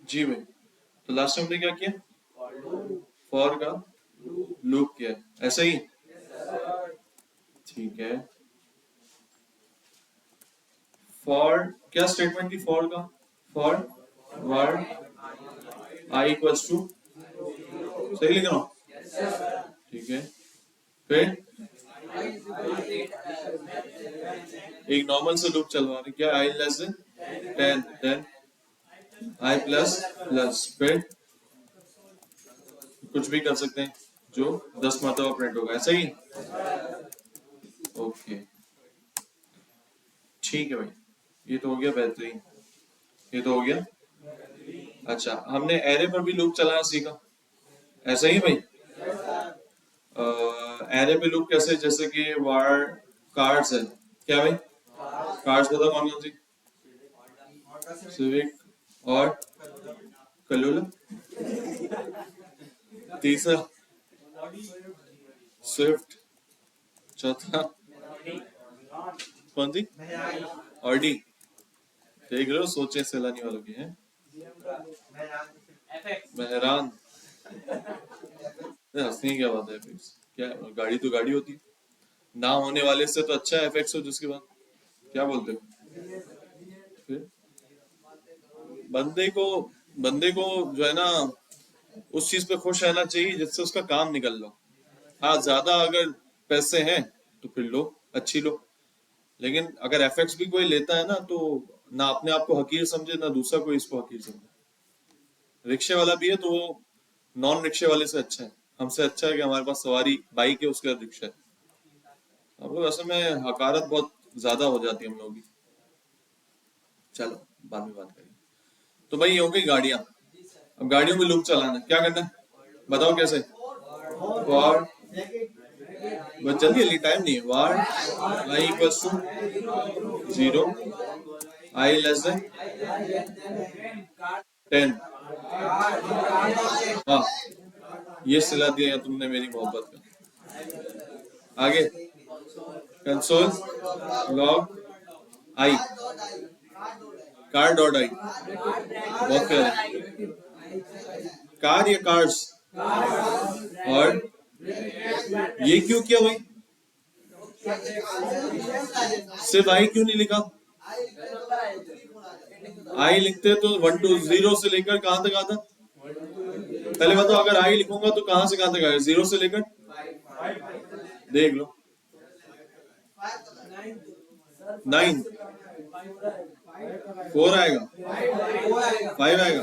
जी भाई। तो last time हमने क्या किया, फॉर का लूप किया, ऐसा ही। ठीक है। फॉर क्या स्टेटमेंट थी फॉर का, for var i equals to, सही लिख रहा हूँ। ठीक है। फिर एक नॉर्मल सा लूप चलवा रहे, क्या i less than 10, then i plus plus, फिर कुछ भी कर सकते हैं जो 10 मरतबा प्रिंट होगा, ऐसा ही। ओके ठीक है भाई, ये तो हो गया बेहतरीन, ये तो हो गया। अच्छा, हमने एरे पर भी लूप चलाना सीखा, ऐसा ही भाई। एरे पे लूप कैसे, जैसे कि वार कार्ड्स है, क्या भाई कार्ड्स बताओ कौन कौन सी, सिविक और कलूला, तीसरा स्विफ्ट, चौथा कौन सी, ऑडी। देख रहे हो सोचे सैलानी वालों की है, मेहरान। हंसने की क्या बात है, FX क्या, गाड़ी तो गाड़ी होती है, ना होने वाले से तो अच्छा है FX हो जिसके बाद, क्या बोलते हो। फिर बंदे को बंदे को जो है ना, उस चीज पे खुश रहना चाहिए जिससे उसका काम निकल लो। हाँ, ज्यादा अगर पैसे हैं तो फिर लो, अच्छी लो। लेकिन अगर FX भी कोई लेता है ना, तो ना अपने आप को हकीर समझे ना दूसरा कोई इसको हकीर समझे। रिक्शे वाला भी है तो वो नॉन रिक्शे वाले से अच्छा है, हमसे अच्छा है कि हमारे पास सवारी बाइक है उसका रिक्शा है। अब लोग असल में हकारत बहुत ज्यादा हो जाती है हम लोगों की। चलो बाद में बात करेंगे। तो भाई ये हो गई गाड़ियां। अब गाड़ियों में लूप चलाना है, क्या करना है बताओ कैसे। फॉर, बस जल्दी जल्दी, टाइम नहीं है। Var i equals to 0, i less than 10। हाँ, ये सिला दिया तुमने मेरी मोहब्बत का। आगे console log I, car dot I, बहुत प्यारे। कार या कार्स, और ये क्यों किया भाई, सिर्फ आई क्यों नहीं लिखा। आई लिखते तो 1 to 0 से लेकर कहां तक आता, पहले बताओ। अगर आई लिखूंगा तो कहां से कहां तक आएगा, 0 से लेकर, देख लो 9, 4 आएगा, 5 आएगा।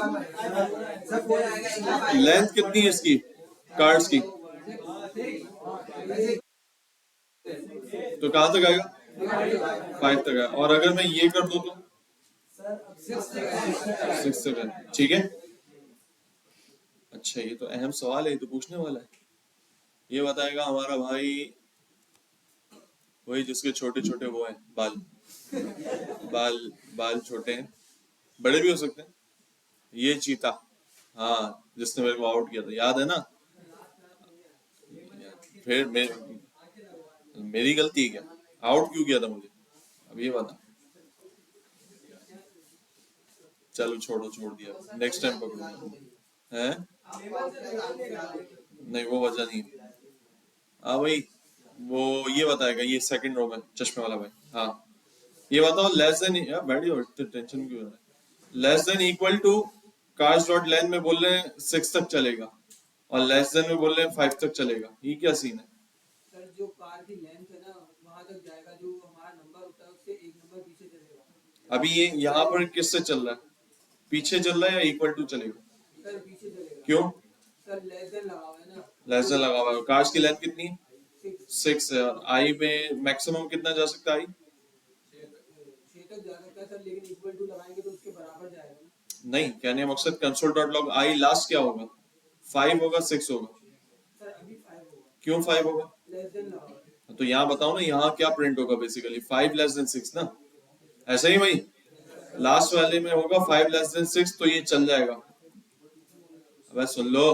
लेंथ कितनी है इसकी कार्ड्स की, तो कहां तक आएगा, 5 तक आएगा। और अगर मैं ये कर दूं तो 6 तक आएगा, ठीक है। अच्छा, ये तो अहम सवाल है, ये तो पूछने वाला है। ये बताएगा हमारा भाई, वही जिसके छोटे छोटे वो हैं बाल, बाल बाल छोटे हैं, बड़े भी हो सकते हैं। ये चीता, हाँ, जिसने मेरे को आउट किया था, याद है ना। फिर मेरी गलती है क्या, आउट क्यों किया था मुझे, अब ये बता। चलो छोड़ो, छोड़ दिया, नेक्स्ट टाइम पकड़ूंगा है। नहीं वो वजह नहीं। हाँ भाई, वो ये बताएगा, ये सेकंड रो में चश्मे वाला भाई, हाँ। ये बताओ लेस देन, यार बैठ जाओ, इतने टेंशन क्यों हो रहा है। Less than equal to, cars dot length में बोल रहे हैं 6 तक चलेगा, और लेस देन में बोल रहे हैं 5 तक चलेगा, ये क्या सीन है। सर जो कार की लेंथ है ना वहां तक जाएगा, जो हमारा नंबर होता है उससे एक नंबर पीछे चलेगा। अभी ये यहाँ पर किससे चल रहा है, पीछे चल रहा है या इक्वल टू चलेगा। सर पीछे चलेगा। क्यों, सर लेस देन लगा हुआ है ना। लेस देन लगा हुआ है। कार्स की लेंथ कितनी है, 6। 6 है। और आई में मैक्सिमम कितना जा सकता है आई, 6 तक जा सकता है सर, लेकिन इक्वल टू लगाएंगे तो उसके बराबर जाएगा ना। नहीं, कहने का मकसद console dot log I last क्या होगा, 5 होगा 6 होगा। सर अभी 5 होगा। क्यों 5 होगा, लेस देन लगा हुआ है। तो यहाँ बताओ ना, यहाँ क्या प्रिंट होगा बेसिकली, 5 लेस देन 6 ना, ऐसा ही भाई। लास्ट वाले में होगा 5 लेस देन 6, तो ये चल जाएगा। अब सुन लो,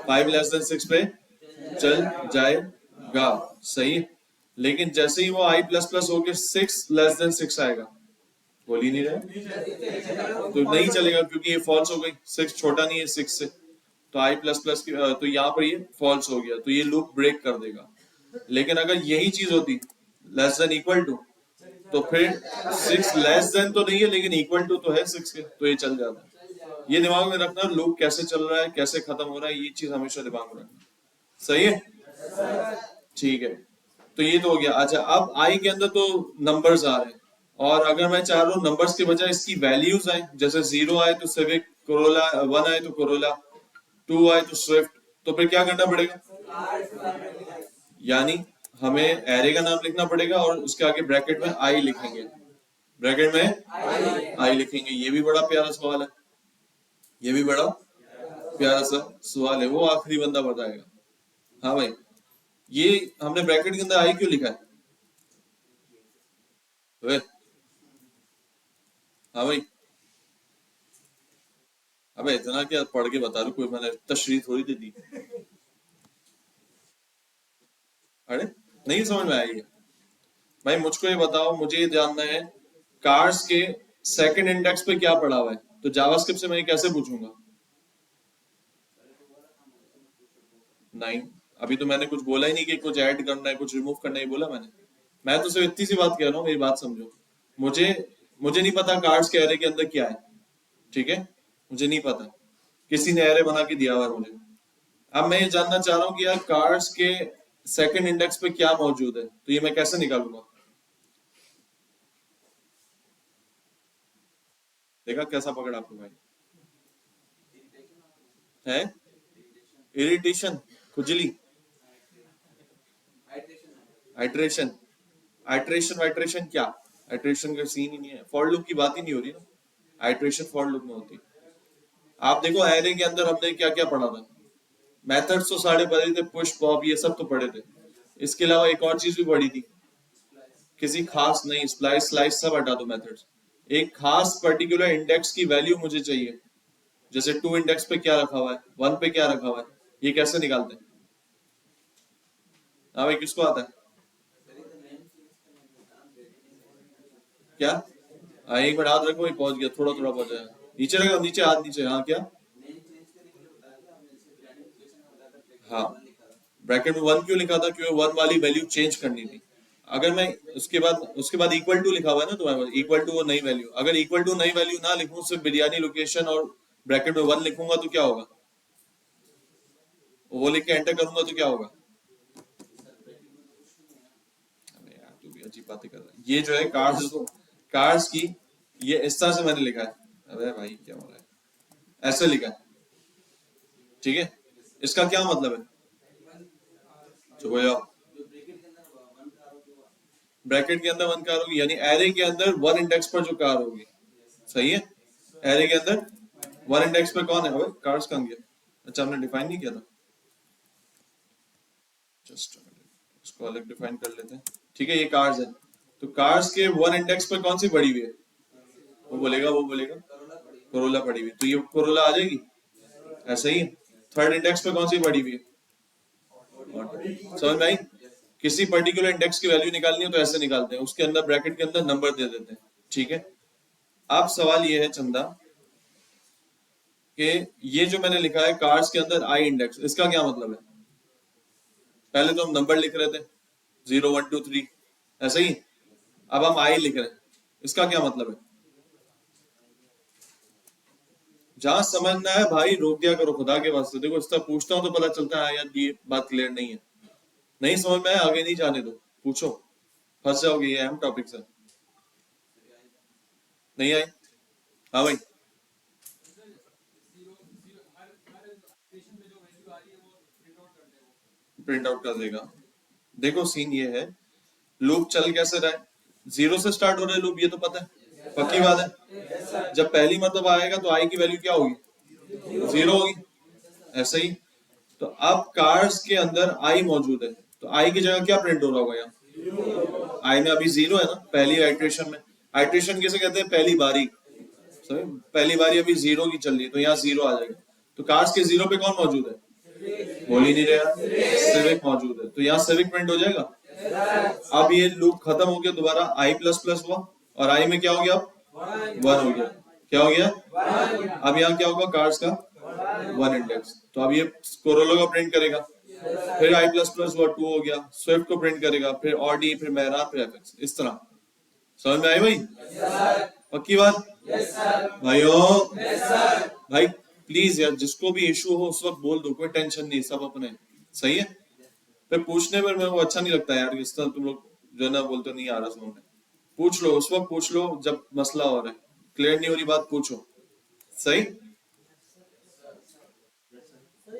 5 लेस देन 6 पे चल जाएगा, सही। लेकिन जैसे ही वो आई प्लस प्लस होके 6 लेस देन 6 आएगा, बोल ही नहीं रहे, तो नहीं चलेगा क्योंकि ये फॉल्स हो गई, 6 छोटा नहीं है 6 से, तो i प्लस प्लस की तो यहाँ पर ये फॉल्स हो गया, तो ये लूप ब्रेक कर देगा। लेकिन अगर यही चीज होती लेस देन इक्वल टू, तो फिर 6 लेस देन तो नहीं है लेकिन इक्वल टू तो है 6 के, तो ये चल जाता है। ये दिमाग में रखना, लूप कैसे चल रहा है, कैसे खत्म हो रहा है, ये चीज हमेशा दिमाग में रखना। सही है, ठीक है। तो ये तो हो गया। अच्छा, अब आई के अंदर तो नंबर्स आ रहे हैं, और अगर मैं चाह रहा हूँ नंबर्स के बजाय इसकी वैल्यूज आए, जैसे 0 आए तो सिविक कोरोला, 1 आए तो कोरोला, 2 आए तो स्विफ्ट, तो फिर क्या करना पड़ेगा? यानी हमें एरे का नाम लिखना पड़ेगा और उसके आगे ब्रैकेट में आई लिखेंगे, ब्रैकेट में आई लिखेंगे। ये भी बड़ा प्यारा सवाल है, ये भी बड़ा प्यारा सा सवाल है, वो आखिरी बंदा बताएगा। हाँ भाई, ये हमने ब्रैकेट के अंदर आई क्यों लिखा है? वे? हाँ भाई, अबे इतना क्या पढ़ के बता रहा, कोई मैंने तशरीह थोड़ी दे दी। अरे नहीं समझ में आई है भाई, मुझको ये बताओ, मुझे ये जानना है कार्स के सेकंड इंडेक्स पे क्या पड़ा हुआ है, तो जावास्क्रिप्ट से मैं कैसे पूछूंगा? नहीं, अभी तो मैंने कुछ बोला ही नहीं कि कुछ ऐड करना है, कुछ रिमूव करना है, बोला मैंने? मैं तो सिर्फ इतनी सी बात कह रहा हूँ, मेरी बात समझो। मुझे मुझे नहीं पता कार्ड्स के एरे के अंदर क्या है, ठीक है, मुझे नहीं पता, किसी ने एरे बना के दिया हुआ है मुझे। अब मैं ये जानना चाह रहा हूँ कि यार कार्ड्स के सेकंड इंडेक्स पे क्या मौजूद है, तो ये मैं कैसे निकालूंगा? देखा कैसा पकड़ा आपको भाई? है इरिटेशन, खुजली, आइट्रेशन, आइट्रेशन वाइट्रेशन क्या? आइट्रेशन का सीन ही नहीं है, फॉर लूप की बात ही नहीं हो रही ना, आइट्रेशन फॉर लूप में होती। आप देखो एरे के अंदर हमने क्या क्या पढ़ा था, मेथड्स तो सारे पढ़े थे, पुश पॉप ये सब तो पढ़े थे, इसके अलावा एक और चीज भी पढ़ी थी, किसी खास नहीं, स्प्लाइस स्लाइस सब हटा दो मेथड्स, एक खास पर्टिकुलर इंडेक्स की वैल्यू मुझे चाहिए, जैसे 2 इंडेक्स पे क्या रखा हुआ है, 1 पे क्या रखा हुआ है, ये कैसे निकालते हैं? हाँ भाई, किसको आता है? क्या? हाँ, एक मिनट हाथ रखो, ये पहुंच गया, थोड़ा थोड़ा पहुंचा है, नीचे रखो, नीचे हाथ नीचे, हाँ क्या? हाँ, ब्रैकेट में 1 क्यों लिखा था? क्योंकि 1 वाली वैल्यू चेंज करनी थी। अगर मैं उसके बाद इक्वल टू लिखा हुआ है ना, तो इक्वल टू वो नई वैल्यू, अगर इक्वल टू नई वैल्यू ना लिखूं, सिर्फ बिरयानी लोकेशन और ब्रैकेट में 1 लिखूंगा तो क्या होगा? वो लिख के एंटर करूंगा तो क्या होगा? अबे यार, तू भी अजीब बातें कर रहा है। ये जो है कार्स की, ये इस तरह से मैंने लिखा है। अबे भाई क्या हो रहा है? ऐसे लिखा है, ठीक है, इसका क्या मतलब है? चुप हो जाओ। ब्रैकेट के अंदर 1 कार होगी, यानी एरे के अंदर 1 इंडेक्स पर जो कार होगी, सही है, एरे के अंदर 1 इंडेक्स पर कौन है? अबे कार्स कहाँ गया? अच्छा, हमने डिफाइन नहीं किया था, जस्ट इसको अलग डिफाइन कर लेते हैं, ठीक है, ये कार्स है, तो कार्स के 1 इंडेक्स पर कौन सी पड़ी हुई है? वो बोलेगा कोरोला पड़ी हुई, तो ये कोरोला आ जाएगी, ऐसा ही। थर्ड इंडेक्स पे कौन सी पड़ी हुई है? समझ में आई? किसी पर्टिकुलर इंडेक्स की वैल्यू निकालनी हो तो ऐसे निकालते हैं, उसके अंदर ब्रैकेट के अंदर नंबर दे देते हैं, ठीक है। अब सवाल ये है चंदा कि ये जो मैंने लिखा है कार्स के अंदर आई इंडेक्स, इसका क्या मतलब है? पहले तो हम नंबर लिख रहे थे 0 1 2 3, ऐसे ही, अब हम आई लिख रहे हैं, इसका क्या मतलब है? जहां समझना है भाई रोक दिया करो, खुदा के वास्ते। देखो इस तरह पूछता हूं तो पता चलता है यार ये बात क्लियर नहीं है, नहीं समझ में आया, आगे नहीं जाने दो, पूछो, फंस जाओगे, ये अहम टॉपिक है। नहीं आई? हाँ भाई, प्रिंट आउट कर देगा। देखो सीन ये है, लूप चल कैसे रहा है, 0 से स्टार्ट हो रहा है लूप, ये तो पता है, पक्की बात है। जब पहली मतलब आएगा तो आई की वैल्यू क्या होगी? 0 होगी, ऐसे ही। तो अब कार्स के अंदर आई मौजूद है, तो आई की जगह क्या प्रिंट हो रहा होगा? यहाँ आई में अभी 0 है ना, पहली आइट्रेशन में, आइट्रेशन किसे कहते हैं? पहली बारी, समझ? पहली बारी अभी 0 की चल रही है, तो यहाँ 0 आ जाएगा, तो कार्स के 0 पे कौन मौजूद है? बोल ही नहीं रहा, सिविक मौजूद है, तो यहाँ सिविक प्रिंट हो जाएगा। अब ये लूप खत्म हो गया, दोबारा आई प्लस प्लस हुआ, और आई में क्या हो गया? अब 1 हो गया। क्या हो गया? अब यहाँ क्या होगा कार्स का? 1 इंडेक्स। तो अब ये कोरोला को प्रिंट करेगा, फिर आई प्लस प्लस हुआ 2 हो गया, स्विफ्ट को प्रिंट करेगा, फिर ऑडी, फिर मेहरान, फिर एफएक्स। इस तरह समझ में आई भाई? पक्की बात भाइयों? भाई प्लीज यार, जिसको भी इशू हो उस वक्त बोल दो, कोई टेंशन नहीं, सब अपने सही है। फिर पूछने में मेरे को अच्छा नहीं लगता यार, इस तरह तुम लोग जो है ना बोलते नहीं आ रहा समझ में। पूछ लो उस वक्त, पूछ लो जब मसला हो रहा है, क्लियर नहीं हो रही बात पूछो। सही?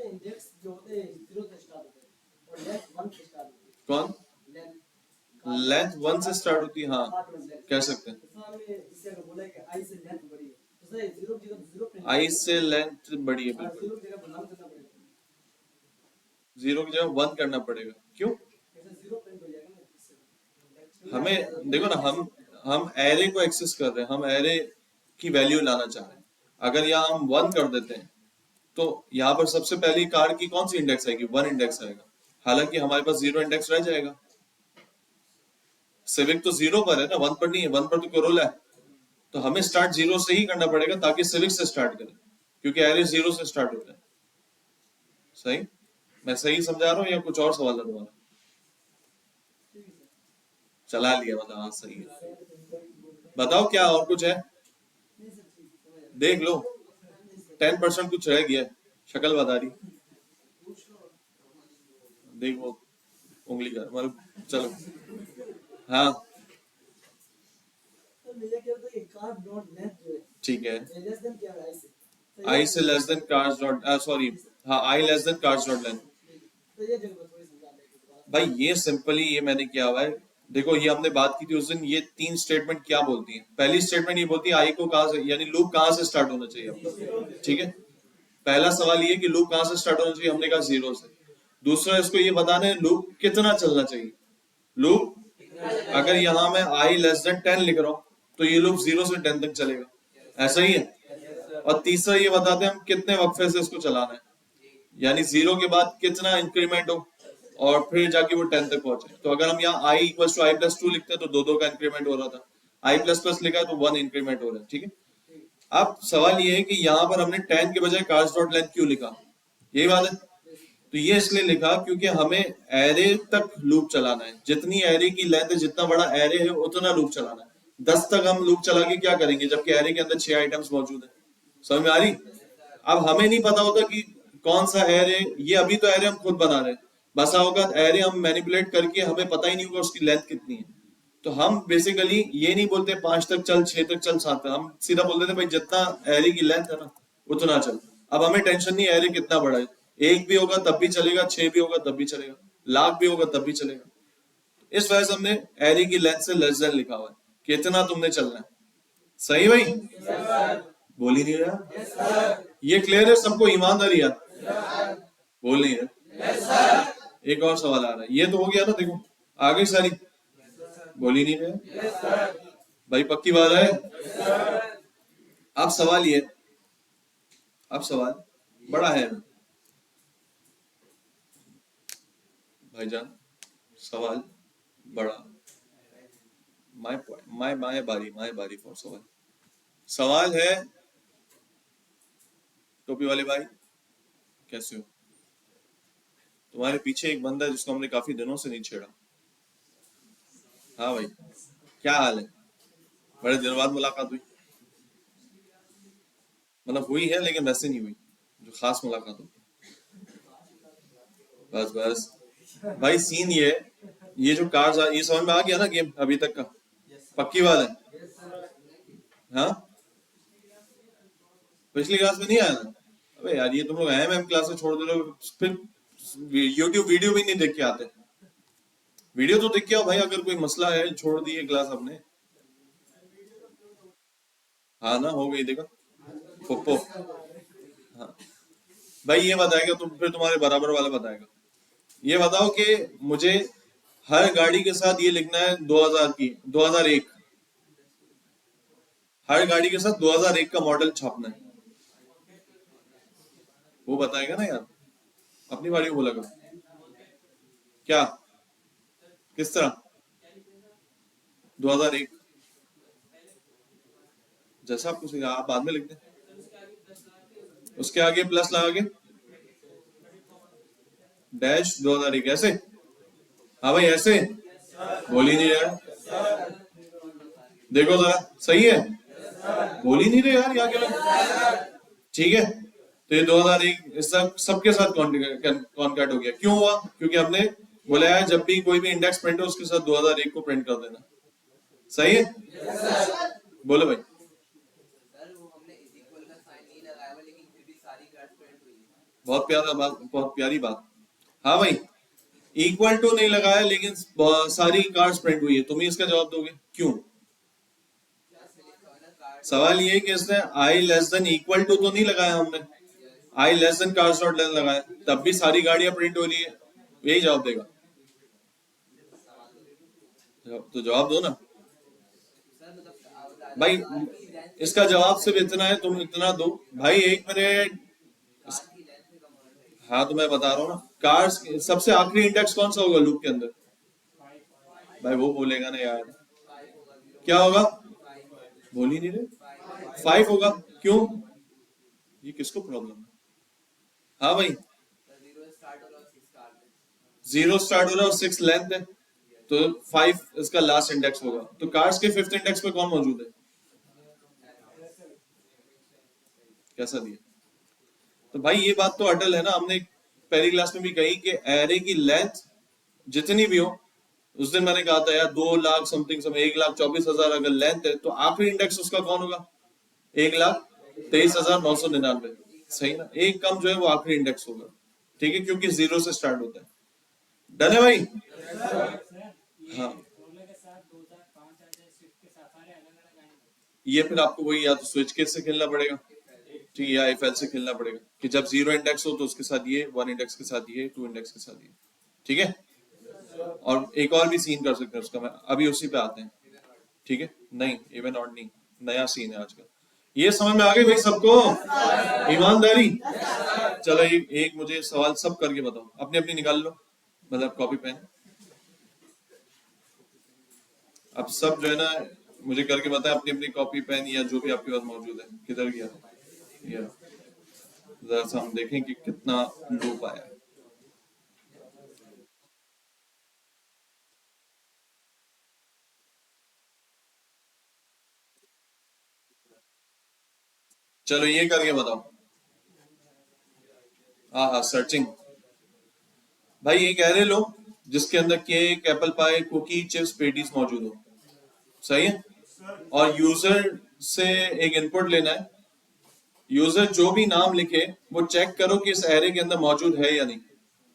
इंडेक्स जो होते हैं 0 से स्टार्ट होते हैं और लेंथ 1 से स्टार्ट होती है। कौन? लेंथ 1 से स्टार्ट होती है, हाँ कह सकते हैं। इससे अगर बोला कि आई से लेंथ बड़ी है तो सर 0 की जगह 0 प्रिंट आई से लेंथ बड़ी है, बिल्कुल 0 की जगह बनाम करना पड़ेगा, 0 की जगह 1 करना पड़ेगा। क्यों? ऐसे 0 प्रिंट हो जाएगा ना इससे। हमें देखो ना, हम एरे को एक्सेस कर रहे हैं, हम एरे की वैल्यू लाना चाह रहे हैं। अगर यहाँ हम 1 कर देते हैं तो यहाँ पर सबसे पहली कार की कौन सी इंडेक्स आएगी? 1 इंडेक्स आएगा, हालांकि हमारे पास 0 इंडेक्स रह जाएगा। सिविक तो 0 पर है ना, 1 पर नहीं है, 1 पर तो कोरोला है। तो हमें स्टार्ट 0 से ही करना पड़ेगा ताकि सिविक से स्टार्ट करें, क्योंकि एरे 0 से स्टार्ट होता है। सही? मैं सही समझा रहा हूँ या कुछ और सवाल है तुम्हारा? चला लिया मतलब, हाँ सही है। बताओ क्या और कुछ है? देख लो 10% कुछ रह गया है, शक्ल बता रही। देख वो उंगली का मतलब, चलो हाँ तो मुझे क्या होता है कि कार डॉट लेंथ जो है ठीक है। लेस देन क्या है आई say, I say less than cars dot, sorry हाँ i less than cars dot length. तो ये जगह पर थोड़ी समझा देंगे। भाई ये सिंपली ये मैंने किया हुआ है। देखो ये हमने बात की थी उस दिन, ये 3 स्टेटमेंट क्या बोलती है। पहली स्टेटमेंट ये बोलती है आई को कहाँ से, यानी लूप कहाँ से स्टार्ट होना चाहिए आपका, ठीक है। पहला सवाल ये कि लूप कहाँ से स्टार्ट होना चाहिए, हमने कहा 0 से। दूसरा इसको ये बताना है लूप कितना चलना चाहिए। लूप अगर यहाँ मैं आई लेस देन 10 लिख रहा हूँ तो ये लूप 0 से 10 तक चलेगा, ऐसा ही है। और तीसरा ये बताते हैं हम कितने वक्फे से इसको चलाना है, यानी 0 के बाद कितना इंक्रीमेंट हो और फिर जाके वो 10 तक पहुंचे। तो अगर हम यहाँ I equal to I plus 2 लिखते हैं तो 2 का इंक्रीमेंट हो रहा था, आई प्लस प्लस लिखा है तो 1 इंक्रीमेंट हो रहा है, ठीक है। अब सवाल ये है कि यहाँ पर हमने 10 के बजाय कार्स डॉट लेंथ क्यों लिखा, यही बात है। तो ये इसलिए लिखा क्योंकि हमें एरे तक लूप चलाना है, जितनी एरे की लेंथ है, जितना बड़ा एरे है उतना लूप चलाना है। 10 तक हम लूप चला के क्या करेंगे जबकि एरे के अंदर 6 आइटम्स मौजूद है। समझ में आ रही? अब हमें नहीं पता होता कि कौन सा एरे, ये अभी तो एरे हम खुद बना रहे हैं, बसा होगा एरे हम मैनिपुलेट करके हमें पता ही नहीं होगा उसकी लेंथ कितनी है। तो हम बेसिकली ये नहीं बोलते 5 तक चल, 6 तक चल, 7 तक, हम सीधा बोल देते भाई जितना एरे की लेंथ है ना उतना चल। अब हमें टेंशन नहीं एरे कितना बड़ा है, 1 भी होगा तब भी चलेगा, 6 भी होगा तब भी चलेगा, लाख भी होगा तब भी चलेगा। इस वजह से हमने एरे की लेंथ से लेस देन लिखा हुआ है, कितना तुमने चलना है। सही भाई? बोल ही नहीं रहा। ये क्लियर है सबको? ईमानदारी यार बोल नहीं रहा। एक और सवाल आ रहा है, ये तो हो गया ना, देखो आगे सारी बोल ही नहीं रहे भाई, पक्की बात है। अब सवाल ये, अब सवाल बड़ा है भाईजान, सवाल बड़ा। माय बारी फॉर सवाल। सवाल है, टोपी वाले भाई कैसे हो? तुम्हारे पीछे एक बंदा है जिसको हमने काफी दिनों से नहीं छेड़ा। हाँ भाई क्या हाल है? बड़े दिनों बाद मुलाकात हुई, मतलब हुई है लेकिन वैसे नहीं हुई जो खास मुलाकात होती। बस बस भाई सीन ये जो कार्स, ये समझ में आ गया ना गेम अभी तक का? पक्की बात है? हाँ पिछली क्लास में नहीं आया ना? अबे यार ये तुम लोग एम क्लास में छोड़ दे रहे हो, फिर यूट्यूब वीडियो भी नहीं देख के आते। वीडियो तो देख के आओ भाई, अगर कोई मसला है छोड़ दिए क्लास आपने। हाँ ना, हो गई देखा पोपो। हाँ भाई ये बताएगा तुम, फिर तुम्हारे बराबर वाला बताएगा। ये बताओ कि मुझे हर गाड़ी के साथ ये लिखना है 2000 की 2001, हर गाड़ी के साथ 2001 का मॉडल छापना है। वो बताएगा ना यार, अपनी बारी में बोला करो। क्या किस तरह 2001? जैसा आपको सीखा आप बाद में लिख दें, उसके आगे प्लस लगा के डैश 2001 ऐसे। हाँ भाई ऐसे बोल ही नहीं रहा, देखो जरा सही है, बोल ही नहीं रहे यार यहाँ के लोग। ठीक है, तो ये 2001 इस सबके साथ कॉन्कैट हो गया। क्यों हुआ? क्योंकि हमने बोला है जब भी कोई भी इंडेक्स प्रिंट हो उसके साथ 2001 को प्रिंट कर देना। सही है? बोलो भाई। सर वो हमने इज इक्वल का साइन नहीं लगाया हुआ लेकिन फिर भी सारी कार्ड्स प्रिंट हुई है। बहुत प्यारा बात, बहुत प्यारी बात। हाँ भाई, इक्वल टू नहीं लगाया लेकिन सारी कार्ड्स प्रिंट हुई है। तुम ही इसका जवाब दोगे क्यों? जैसे लिखा हुआ ना कार्ड। सवाल ये है कि इसने आई लेस देन इक्वल टू तो नहीं लगाया हमने, आई लेस देन कार्स डॉट लेन लगाया, तब भी सारी गाड़ियां प्रिंट हो रही है। यही जवाब देगा, तो जवाब दो ना सर मतलब भाई। कार की लेंथ इसका जवाब सिर्फ इतना है, तुम इतना दो भाई। एक मिनट। कार की लेंथ से कम होना चाहिए। हाँ तो मैं बता रहा हूँ ना, कार्स सबसे आखिरी इंडेक्स कौन सा होगा लूप के अंदर? भाई वो बोलेगा ना यार, 5 होगा 0 क्या होगा? 5 बोल ही नहीं रहे। 5 5 होगा। क्यों? ये किसको प्रॉब्लम है? हाँ भाई, 0 स्टार्ट होगा और 6 कार में। 0 स्टार्ट हो रहा है और 6 लेंथ है, तो 5 इसका लास्ट इंडेक्स होगा। तो कार्स के 5th इंडेक्स पे कौन मौजूद है? कैसा दिया? तो भाई ये बात तो अटल है ना, हमने पहली क्लास में भी कही कि एरे की लेंथ जितनी भी हो, उस दिन मैंने कहा था यार 2 लाख समथिंग समय 1,24,000 अगर लेंथ है तो आखिरी इंडेक्स उसका कौन होगा? 1,23,999। सही ना, एक कम जो है वो आखिरी इंडेक्स होगा। ठीक है, क्योंकि 0 से स्टार्ट होता है। डन है भाई? हाँ, ये फिर आपको वही या तो स्विच केस से खेलना पड़ेगा, ठीक है, या एफ एल से खेलना पड़ेगा कि जब 0 इंडेक्स हो तो उसके साथ ये, 1 इंडेक्स के साथ ये, 2 इंडेक्स के साथ ये। ठीक है, और एक और भी सीन कर सकते हैं उसका, मैं अभी उसी पे आते हैं। ठीक है, नहीं इवन ऑड नहीं, नया सीन है आज का। ये समझ में आ गई भाई सबको? ईमानदारी। चलो एक मुझे सवाल सब करके बताओ, अपनी अपनी निकाल लो, मतलब कॉपी पेन। अब सब जो है ना मुझे करके बताएं, अपनी अपनी कॉपी पेन या जो भी आपके पास मौजूद है। किधर गया ये? जरा सा हम देखें कि कितना लूप आया है। चलो ये करके बताओ। हाँ हाँ, सर्चिंग। भाई एक एरे लो जिसके अंदर cake, apple pie, cookie, chips, patties मौजूद हो। सही है, और यूजर से एक इनपुट लेना है। यूजर जो भी नाम लिखे वो चेक करो कि इस एरे के अंदर मौजूद है या नहीं।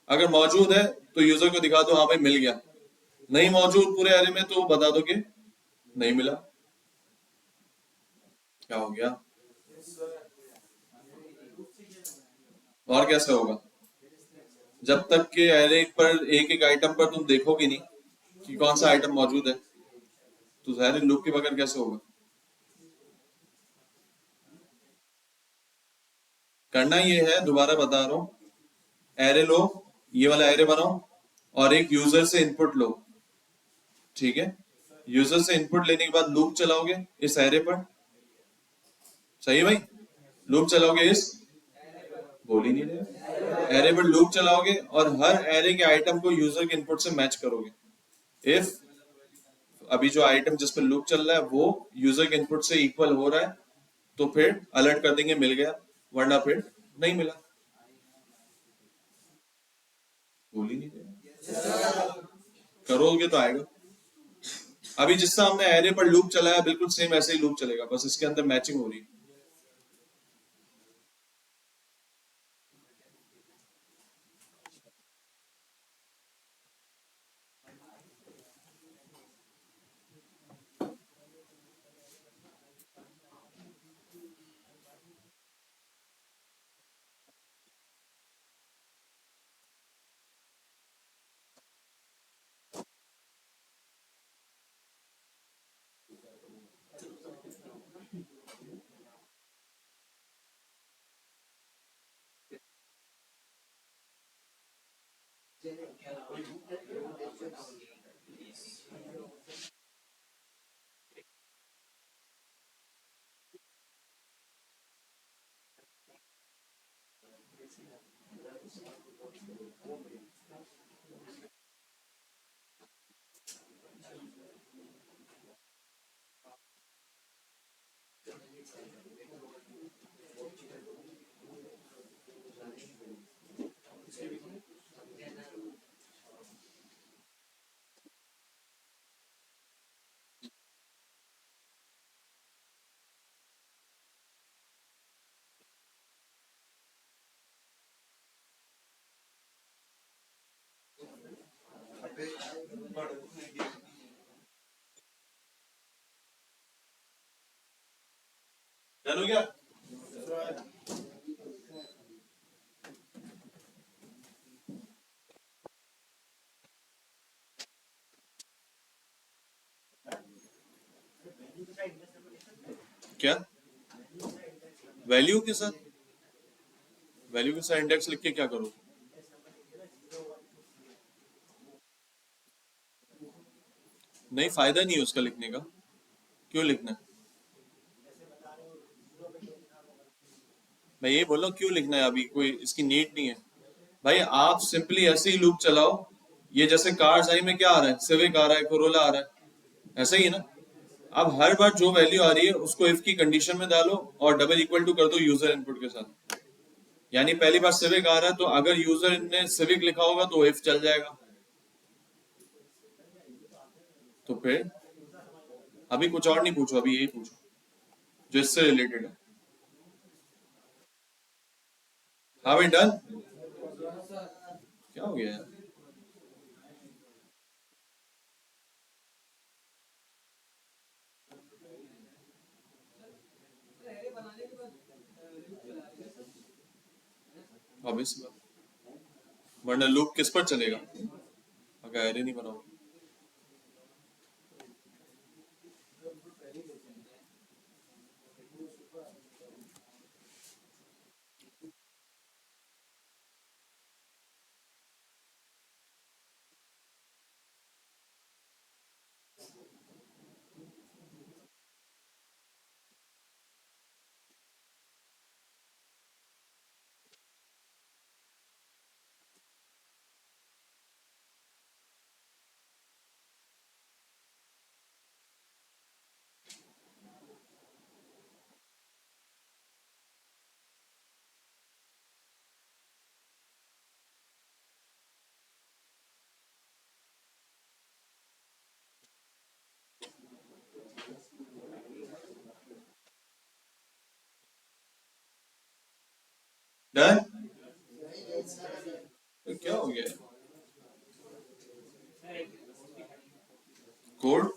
अगर मौजूद है तो यूजर को दिखा दो हाँ भाई मिल गया, नहीं मौजूद पूरे एरे में तो बता दो कि नहीं मिला। क्या हो गया? और कैसे होगा? जब तक के एरे पर एक एक आइटम पर तुम देखोगे नहीं कि कौन सा आइटम मौजूद है, तो जाहिर लूप के बगैर कैसे होगा? करना ये है, दोबारा बता रहा हूँ, एरे लो, ये वाला एरे बनाओ और एक यूजर से इनपुट लो। ठीक है, यूजर से इनपुट लेने के बाद लूप चलाओगे इस एरे पर। सही है भाई, लूप चलाओगे इस, बोल ही नहीं रहे, एरे पर लूप चलाओगे और हर एरे के आइटम को यूजर के इनपुट से मैच करोगे। इफ अभी जो आइटम जिस पर लूप चल रहा है वो यूजर के इनपुट से इक्वल हो रहा है तो फिर अलर्ट कर देंगे मिल गया, वरना फिर नहीं मिला। बोल ही नहीं रहे, करोगे तो आएगा। अभी जिससे हमने एरे पर लूप चलाया बिल्कुल सेम ऐसे ही लूप चलेगा, बस इसके अंदर मैचिंग हो रही है। डन हो गया। क्या वैल्यू के साथ, वैल्यू के साथ इंडेक्स लिख के क्या करूं? नहीं, फायदा नहीं है उसका लिखने का। क्यों लिखना है? मैं यही बोल रहा हूँ, क्यों लिखना है? अभी कोई इसकी नीड नहीं है भाई। आप सिंपली ऐसे ही लूप चलाओ। ये जैसे कार्स आई में क्या आ रहा है, सिविक आ रहा है, कोरोला आ रहा है, ऐसा ही है ना। अब हर बार जो वैल्यू आ रही है उसको इफ की कंडीशन में डालो और डबल इक्वल टू कर दो यूजर इनपुट के साथ। यानी पहली बार सिविक आ रहा है तो अगर यूजर ने सिविक लिखा होगा तो इफ चल जाएगा। तो फिर अभी कुछ और नहीं पूछो, अभी यही पूछो जो इससे रिलेटेड है। हाँ भाई, डन। क्या हो गया यार? ऑब्वियस बात, वरना लूप किस पर चलेगा अगर एरे नहीं बनाओ। डन। तो क्या हो गया? कोड।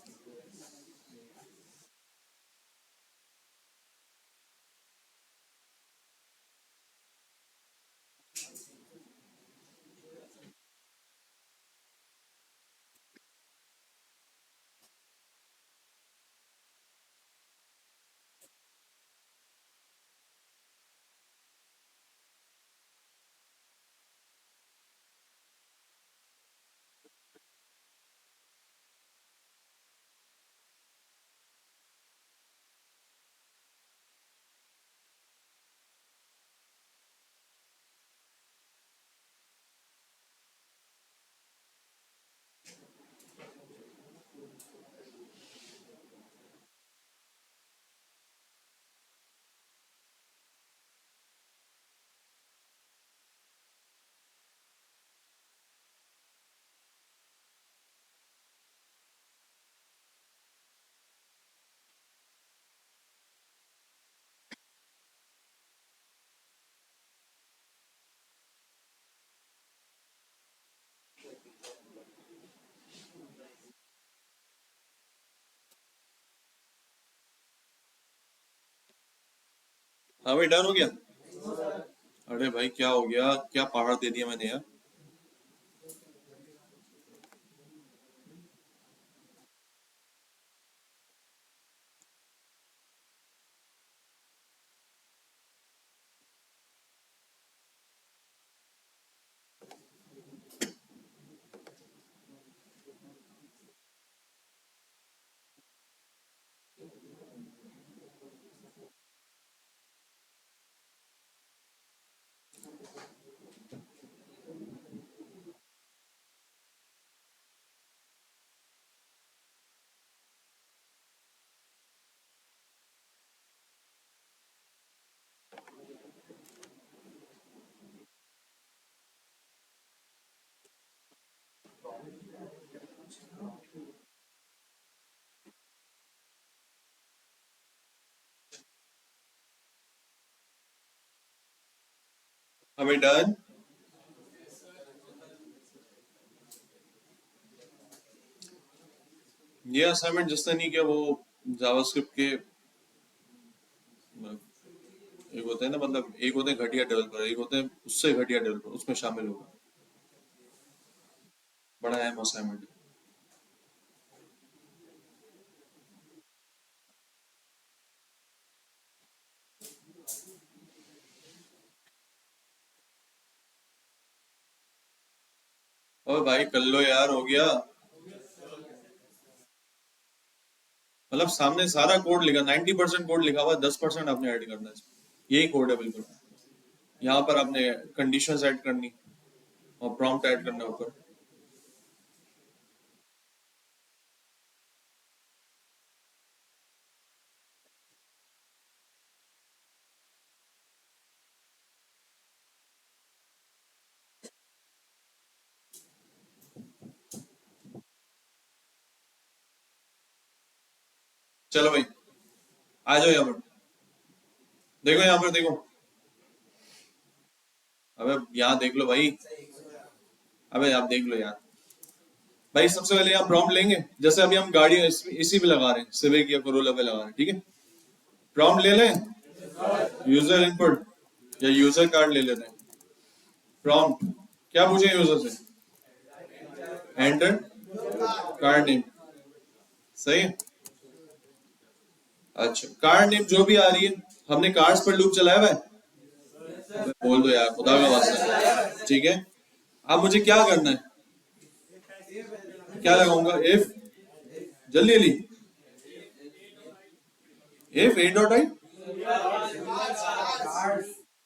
हाँ भाई, डन हो गया। अरे भाई क्या हो गया, क्या पहाड़ दे दिया मैंने यार। हमें डन। ये असाइनमेंट जिसने नहीं किया वो जावास्क्रिप्ट के एक होते हैं ना, मतलब एक होते हैं घटिया डेवलपर, एक होते हैं उससे घटिया डेवलपर, उसमें शामिल होगा। बड़ा अहम असाइनमेंट। और भाई कर लो यार, हो गया। मतलब सामने सारा कोड लिखा, 90% कोड लिखा हुआ, 10% आपने ऐड करना है इसमें। यही कोड है बिल्कुल। यहाँ पर आपने कंडीशंस ऐड करनी और प्रॉम्प्ट ऐड करना ऊपर। चलो भाई आ जाओ यहाँ पर, देखो यहाँ पर देखो। अबे यहाँ देख लो भाई, अबे आप देख लो यार। भाई सबसे पहले यहाँ प्रॉम्प्ट लेंगे, जैसे अभी हम गाड़ी इसी पे लगा रहे हैं, सिविक या कोरोला पे लगा रहे हैं, ठीक है। प्रॉम्प्ट ले लें, यूजर इनपुट या यूजर कार्ड ले लेते हैं। प्रॉम्प्ट क्या पूछे यूजर से? एंटर कार्ड नेम, सही है। अच्छा कार्ड नेम जो भी आ रही है, हमने कार्ड्स पर लूप चलाया हुआ है, बोल दो यार खुदा का वास्ता, ठीक है। अब मुझे क्या करना है, क्या लगाऊंगा? इफ, जल्दी जल्दी, if a dot i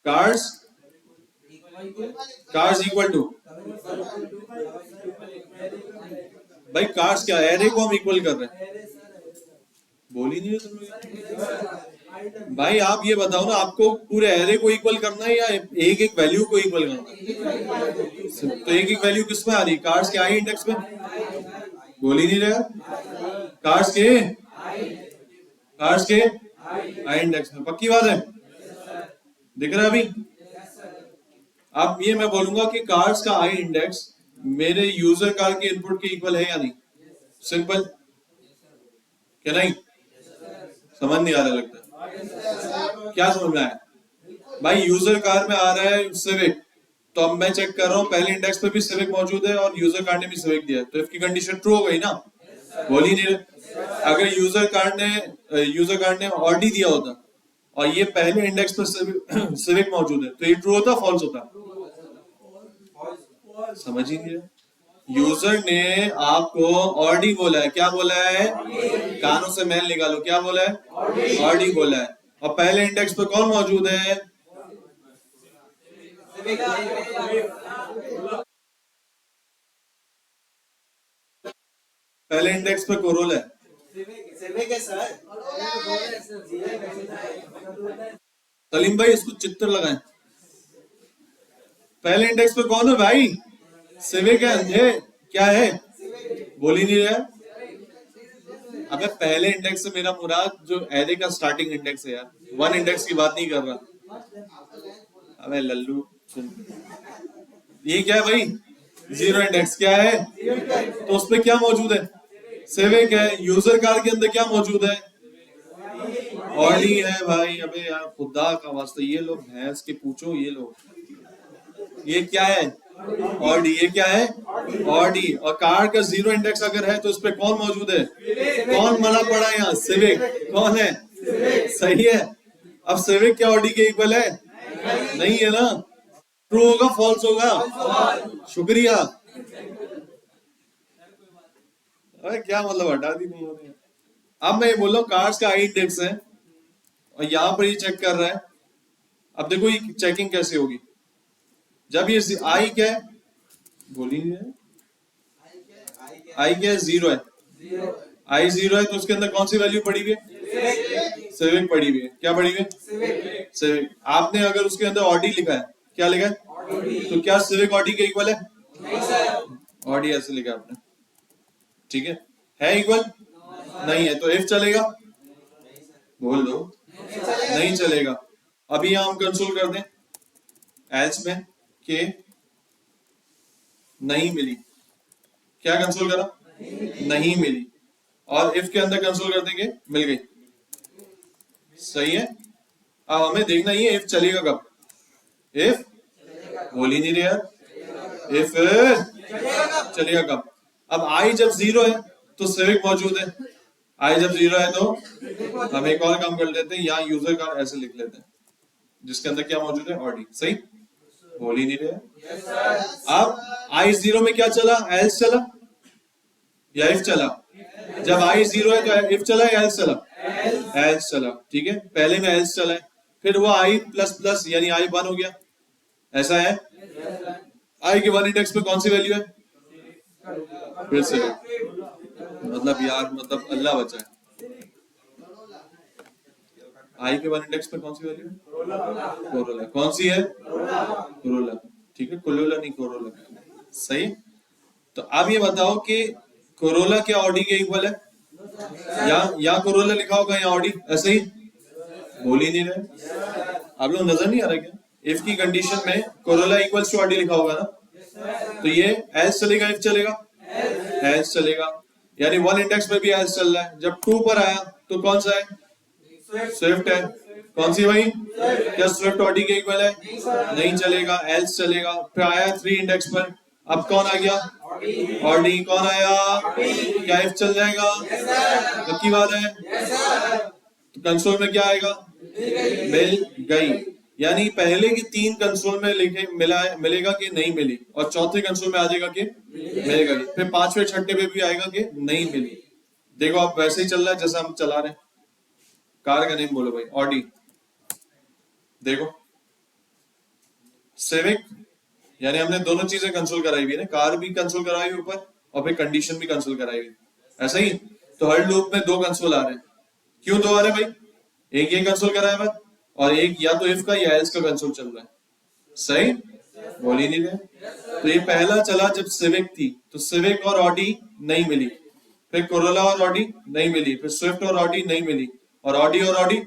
cars, cars equal to, भाई कार्स क्या एरे को हम इक्वल कर रहे हैं, बोल ही नहीं रहे तुम लोग। भाई आप ये बताओ ना, आपको पूरे एरे को इक्वल करना है या एक एक वैल्यू को इक्वल करना है? तो एक एक वैल्यू किस में आ रही है? कार्स के आई इंडेक्स में, बोल ही नहीं रहे। कार्स के, कार्स के आई इंडेक्स में, पक्की बात है, दिख रहा है अभी? अब ये मैं बोलूंगा कि कार्स का आई इंडेक्स मेरे यूजर कार के इनपुट के इक्वल है या नहीं? सिंपल, क्या नहीं? समझ नहीं आ रहा लगता है। क्या समझ में आया? भाई यूजर कार में आ रहा है सिविक, तो अब मैं चेक कर रहा हूँ पहले इंडेक्स पे भी सिविक मौजूद है और यूजर कार्ड ने भी सिविक दिया है, तो इसकी कंडीशन ट्रू हो गई ना? बोल ही नहीं रहे। अगर यूजर कार्ड ने ऑडी दिया होता और ये पहले इंडेक्स पर सिविक मौजूद है, तो ये ट्रू होता फॉल्स होता? समझ ही नहीं रहे। यूजर ने आपको ऑडी बोला है, क्या बोला है? कानों से मैल निकालो, क्या बोला है? ऑडी बोला है। और पहले इंडेक्स पे कौन मौजूद है? पहले इंडेक्स पे कोरोला है। सलीम भाई इसको चित्तर लगाएं। पहले इंडेक्स पे कौन है भाई? सिविक है, अंधे क्या है? बोल ही नहीं रहा। अबे पहले इंडेक्स से मेरा मुराद जो एरे का स्टार्टिंग इंडेक्स है यार, वन इंडेक्स की बात नहीं कर रहा। अबे लल्लू सुन, ये क्या है भाई? जीरो इंडेक्स क्या है? तो उसमें क्या मौजूद है? सिविक है। यूजर कार के अंदर क्या मौजूद है? ऑडी है भाई। अबे यार खुदा का वास्ता, ये लोग भैंस के पूछो, ये लोग, ये क्या है? ऑडी। ये क्या है? ऑडी। और कार का जीरो इंडेक्स अगर है तो उस पर कौन मौजूद है? कौन मना पड़ा यहाँ? सिविक। कौन है? सही है। अब सिविक क्या ऑडी के इक्वल है? नहीं है ना। ट्रू होगा फॉल्स होगा? शुक्रिया। अरे क्या मतलब, हटा दी तुम लोगों ने। अब मैं ये बोल रहा हूँ कार्स का आई इंडेक्स है और यहाँ पर ये चेक कर रहा है। अब देखो ये चेकिंग कैसे होगी जब ये आई क्या है? बोल ही नहीं है। आई क्या है? जीरो है। आई जीरो है तो उसके अंदर कौन सी वैल्यू पड़ी हुई है? सिविक पड़ी हुई है। क्या पड़ी हुई है? सिविक। आपने अगर उसके अंदर ऑडी लिखा है, क्या लिखा है? तो क्या सिविक ऑडी के इक्वल है? ऑडी ऐसे लिखा आपने, ठीक है इक्वल? नहीं है, तो इफ चलेगा? बोल दो। नहीं चलेगा। अभी यहां हम कंसोल कर दें, एल्स में कि नहीं मिली, क्या कंसोल करा, नहीं मिली, और इफ के अंदर कंसोल कर देंगे मिल गई। सही है। अब हमें देखना ही है इफ चलेगा कब, इफ बोल ही नहीं रहे यार, इफ चलेगा कब। अब आई जब 0 है तो सिविक मौजूद है, आई जब 0 है तो हम एक और काम कर लेते हैं, यहाँ यूजर का ऐसे लिख लेते हैं जिसके अंदर क्या मौजूद है, ऑडी। सही, बोल ही नहीं रहे। अब आई 0 में क्या चला, एल्स चला या इफ चला। जब आई 0 है तो इफ चला या एल्स चला, एल्स चला। ठीक है, पहले में एल्स चला है, फिर वो आई प्लस प्लस यानी आई 1 हो गया, ऐसा है। आई के 1 इंडेक्स में कौन सी वैल्यू है, फिर से मतलब यार मतलब अल्लाह बचाए, आई के 1 इंडेक्स में कौन सी वैल्यू है, कोरोला। कौन सी है, कोरोला। ठीक है, कोरोला नहीं कोरोला। सही। तो अब ये बताओ कि कोरोला क्या ऑडी के इक्वल है, या कोरोला लिखा होगा या ऑडी, ऐसे ही बोल ही नहीं रहे। आप लोग नजर नहीं आ रहा क्या, इफ की कंडीशन में कोरोला इक्वल्स टू ऑडी लिखा होगा ना, तो ये एल्स चलेगा, इफ चलेगा, एल्स चलेगा। यानी 1 इंडेक्स में भी एल्स चल रहा है। जब 2 पर आया तो कौन सा है, स्विफ्ट है। कौन सी भाई, क्या स्विफ्ट ऑडी के इक्वल है, नहीं चलेगा, एल्स चलेगा। फिर आया 3 इंडेक्स पर, अब कौन आ गया, ऑडी। कौन आया, क्या इफ चल जाएगा, पक्की बात है। तो कंसोल में क्या आएगा, मिल गई। यानी पहले की 3 कंसोल में लिखे मिलेगा कि नहीं मिली, और चौथे कंसोल में आ जाएगा कि मिलेगा। फिर 5वें 6ठे पे भी आएगा कि नहीं मिली। देखो आप वैसे ही चल रहा है जैसा हम चला रहे हैं। कार का नेम बोलो भाई, ऑडी। देखो सिविक, यानी हमने दोनों चीजें कंसोल कराई हुई है ना, कार भी कंसोल कराई हुई ऊपर और फिर कंडीशन भी कंसोल कराई हुई, ऐसा ही। तो हर लूप में 2 कंसोल आ रहे हैं। क्यों 2 आ रहे हैं भाई, एक ये कंसोल कराया हुआ और एक या तो इफ का या एल्स का कंसोल चल रहा है। सही, बोल ही नहीं रहे। तो ये पहला चला जब सिविक थी, तो सिविक और ऑडी नहीं मिली, फिर कोरोला और ऑडी नहीं मिली, फिर स्विफ्ट और ऑडी नहीं मिली, और ऑडी और ऑडी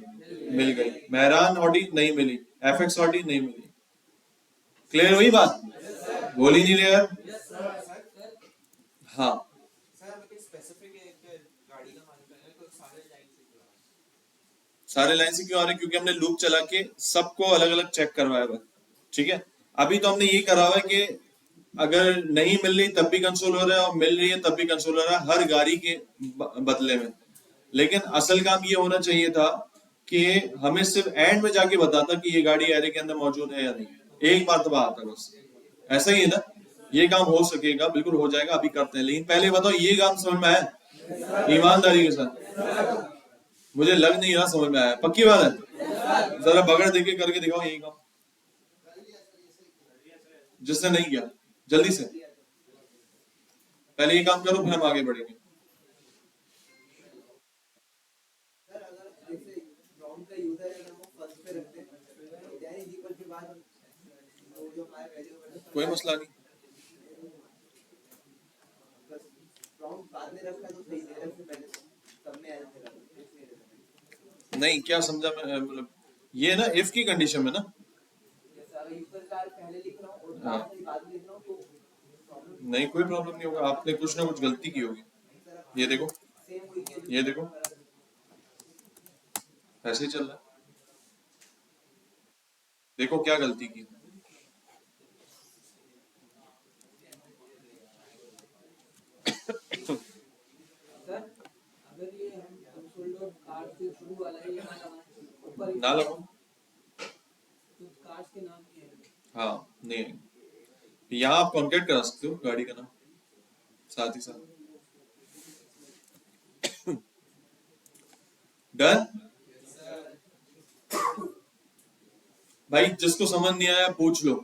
मिल गई। मेहरान ऑडी नहीं मिली, एफएक्स ऑडी नहीं मिली। क्लियर हुई बात, बोल ही नहीं रहे यार। हाँ सारे लाइन से क्यों आ रहे हैं, क्योंकि हमने लूप चला के सबको अलग अलग चेक करवाया हुआ। ठीक है, अभी तो हमने ये करा हुआ है कि अगर नहीं मिल रही तब भी कंसोल हो रहा है और मिल रही है तब भी कंसोल हो रहा है, हर गाड़ी के बदले में। लेकिन असल काम ये होना चाहिए था कि हमें सिर्फ एंड में जाके बताता कि ये गाड़ी एरे के अंदर मौजूद है या नहीं, एक बार तो आता बस। ऐसा ही है ना, ये काम हो सकेगा, बिल्कुल हो जाएगा, अभी करते हैं। लेकिन पहले बताओ ये काम समझ में आया ईमानदारी के साथ, मुझे लग नहीं रहा समझ में आया, पक्की बात है। जरा बगड़ देके करके दिखाओ यही काम, जिसने नहीं किया जल्दी से पहले ये काम करो, फिर हम आगे बढ़ेंगे। कोई मसला नहीं, नहीं क्या समझा मैं, मतलब ये ना इफ की कंडीशन में ना, हाँ नहीं कोई प्रॉब्लम नहीं होगा, आपने कुछ ना कुछ गलती की होगी। ये देखो, ये देखो ऐसे ही चल रहा है, देखो क्या गलती की। ना लगो, हाँ नहीं, यहाँ आप कॉन्टैक्ट करा सकते हो गाड़ी का नाम साथ ही साथ। डन भाई, जिसको समझ नहीं आया पूछ लो।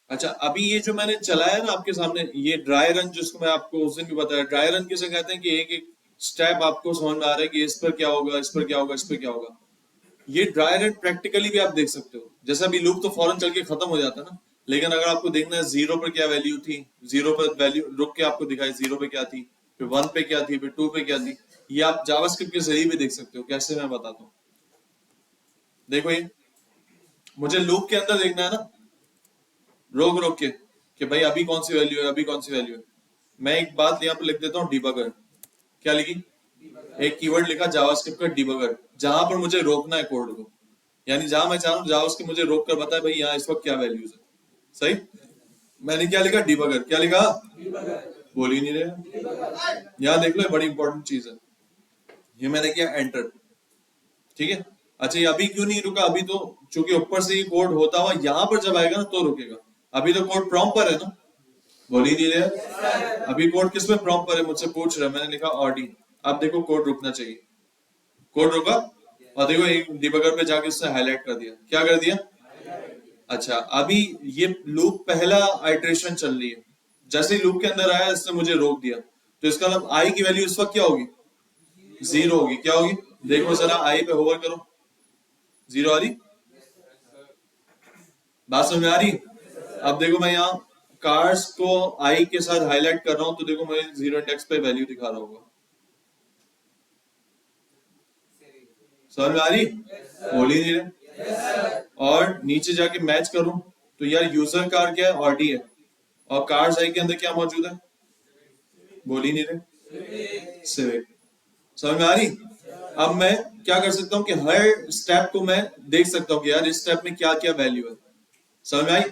अच्छा अभी ये जो मैंने चलाया ना आपके सामने, ये ड्राई रन, जिसको मैं आपको उस दिन भी बताया, ड्राई रन किसे कहते हैं कि एक एक स्टेप आपको समझ में आ रहा है कि इस पर क्या होगा, इस पर क्या होगा, इस पर क्या होगा। ये ड्राई रन प्रैक्टिकली भी आप देख सकते हो। जैसा अभी लूप तो फौरन चल के खत्म हो जाता है ना, लेकिन अगर आपको देखना है 0 पर क्या वैल्यू थी, 0 पर वैल्यू रुक के आपको दिखाई 0 पे क्या थी, फिर 1 पे क्या थी, फिर 2 पे क्या थी। ये आप जावास्क्रिप्ट के जरिए भी देख सकते हो। कैसे, मैं बताता हूँ। देखो ये मुझे लूप के अंदर देखना है ना, रोक रोक के, कि भाई अभी कौन सी वैल्यू है, अभी कौन सी वैल्यू है। मैं एक बात यहाँ पे लिख देता हूँ, डिबगर। क्या लिखी? एक कीवर्ड लिखा जावास्क्रिप्ट का, डिबगर, जहां पर मुझे रोकना है कोड को। यानी जहां मैं चाह रहा हूँ जावास्क्रिप्ट मुझे रोक कर बताए भाई यहाँ इस वक्त क्या वैल्यूज है। सही। मैंने क्या लिखा? डिबगर। क्या लिखा? बोल ही नहीं रहे। यहाँ देख लो, ये बड़ी इंपॉर्टेंट चीज है। ये मैंने किया एंटर। ठीक है। अच्छा, ये अभी क्यों नहीं रुका? अभी तो चूंकि ऊपर से ये कोड होता हुआ यहाँ पर जब आएगा ना तो रुकेगा। अभी तो कोड प्रॉम्प्ट पर है ना। बोल ही नहीं रहे। अभी कोड किस में प्रॉम्प्ट पर है मुझसे पूछ रहे, मैंने लिखा ऑडी। अब देखो कोड रुकना चाहिए। कोड रुका। और देखो एक डिबगर पे जाके उसने हाईलाइट कर दिया। क्या कर दिया? अच्छा, अभी ये लूप पहला आइटरेशन चल रही है। जैसे ही लूप के अंदर आया इसने मुझे रोक दिया, तो इसका मतलब आई की वैल्यू इस वक्त क्या होगी? 0 होगी। क्या होगी? देखो जरा, आई पे होवर करो। 0 आ रही? बात समझ में आ रही? अब देखो मैं यहाँ कार्स को आई के साथ हाईलाइट कर रहा हूं, तो देखो मुझे 0 इंडेक्स पे वैल्यू दिखा रहा होगा। समझ में आ रही? बोल ही नहीं रहे। और नीचे जाके मैच करूं तो यार यूजर कार क्या है? ऑडी है। और कार्स आई के अंदर क्या मौजूद है? बोल ही नहीं रहे। सिविक। समझ में आ रही? अब मैं क्या कर सकता हूँ कि हर स्टेप को मैं देख सकता हूँ कि यार इस स्टेप में क्या क्या वैल्यू है। समझ में आई?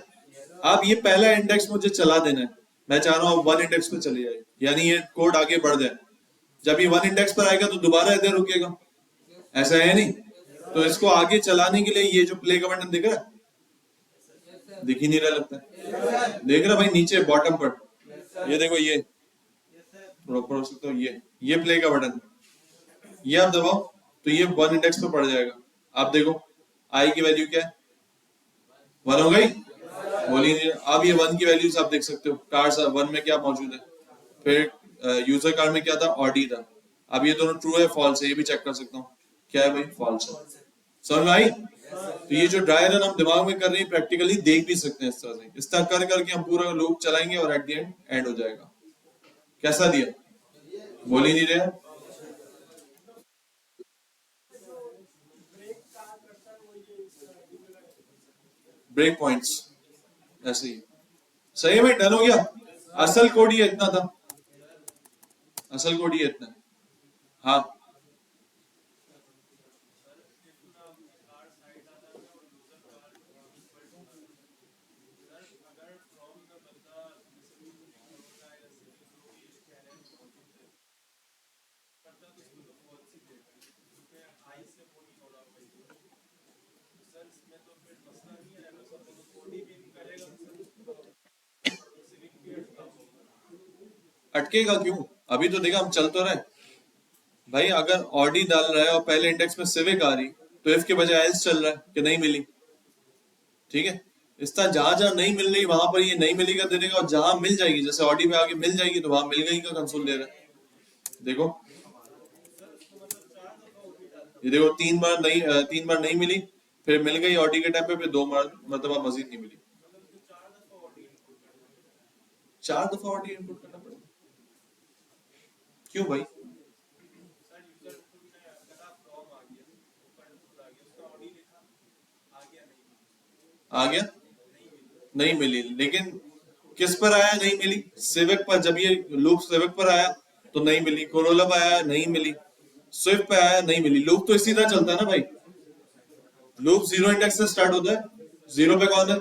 अब ये पहला इंडेक्स मुझे चला देना है। मैं चाह रहा हूँ 1 इंडेक्स पे चली जाए, यानी ये कोड आगे बढ़ जाए। जब ये 1 इंडेक्स पर आएगा तो दोबारा इधर रुकेगा। ऐसा है नहीं? तो इसको आगे चलाने के लिए ये जो प्ले का बटन दिख रहा है, दिख ही नहीं रहा लगता है। देख रहा भाई नीचे बॉटम पर, ये देखो, ये थोड़ा ऊपर हो सकता है, ये प्ले का बटन। ये आप दबाओ तो ये 1 इंडेक्स पे पड़ जाएगा। आप देखो आई की वैल्यू क्या है? 1 हो गई। बोली नहीं। अब ये 1 की वैल्यूज आप देख सकते हो। कार 1 में क्या मौजूद है, फिर यूजर कार में क्या था? ऑडी था। अब ये दोनों ट्रू है फॉल्स है, ये भी चेक कर सकता हूँ। क्या है भाई? फॉल्स है। समझ में आई? तो ये जो ड्राई रन हम दिमाग में कर रहे हैं, प्रैक्टिकली देख भी सकते हैं। इस तरह से, इस तरह कर करके हम पूरा लूप चलाएंगे और एट द एंड हो जाएगा। कैसा दिया? बोल ही नहीं रहे। ब्रेक पॉइंट्स ऐसे ही। सही है भाई, डन हो गया। असल कोड ये इतना था। असल कोड ये इतना है। हाँ, अटकेगा क्यों? अभी तो देखा, हम चल तो रहे भाई। अगर ऑडी डाल रहा है और पहले इंडेक्स में सिविक आ रही, तो इफ के बजाय एल्स चल रहा है कि नहीं मिली। ठीक है। इस तरह जहां जहां नहीं मिल रही वहां पर ये नहीं मिलेगा दे देगा, और जहां मिल जाएगी, जैसे ऑडी में आगे मिल जाएगी, तो वहां मिल गई का कंसोल दे रहा है। देखो ये देखो, 3 बार नहीं मिली, फिर मिल गई ऑडी के टाइम पे, फिर 2 बार मतलब मजीद नहीं मिली। 4 दफा ऑडी इनपुट करना पड़ेगा? क्यों भाई? आ गया? नहीं मिली, लेकिन किस पर आया नहीं मिली? सिविक पर। जब ये लूप सिविक पर आया तो नहीं मिली। कोरोला पर आया नहीं मिली। स्विफ्ट पे आया नहीं मिली। लूप तो इसी तरह चलता है ना भाई। लूप 0 इंडेक्स से स्टार्ट होता है। 0 पे कौन है?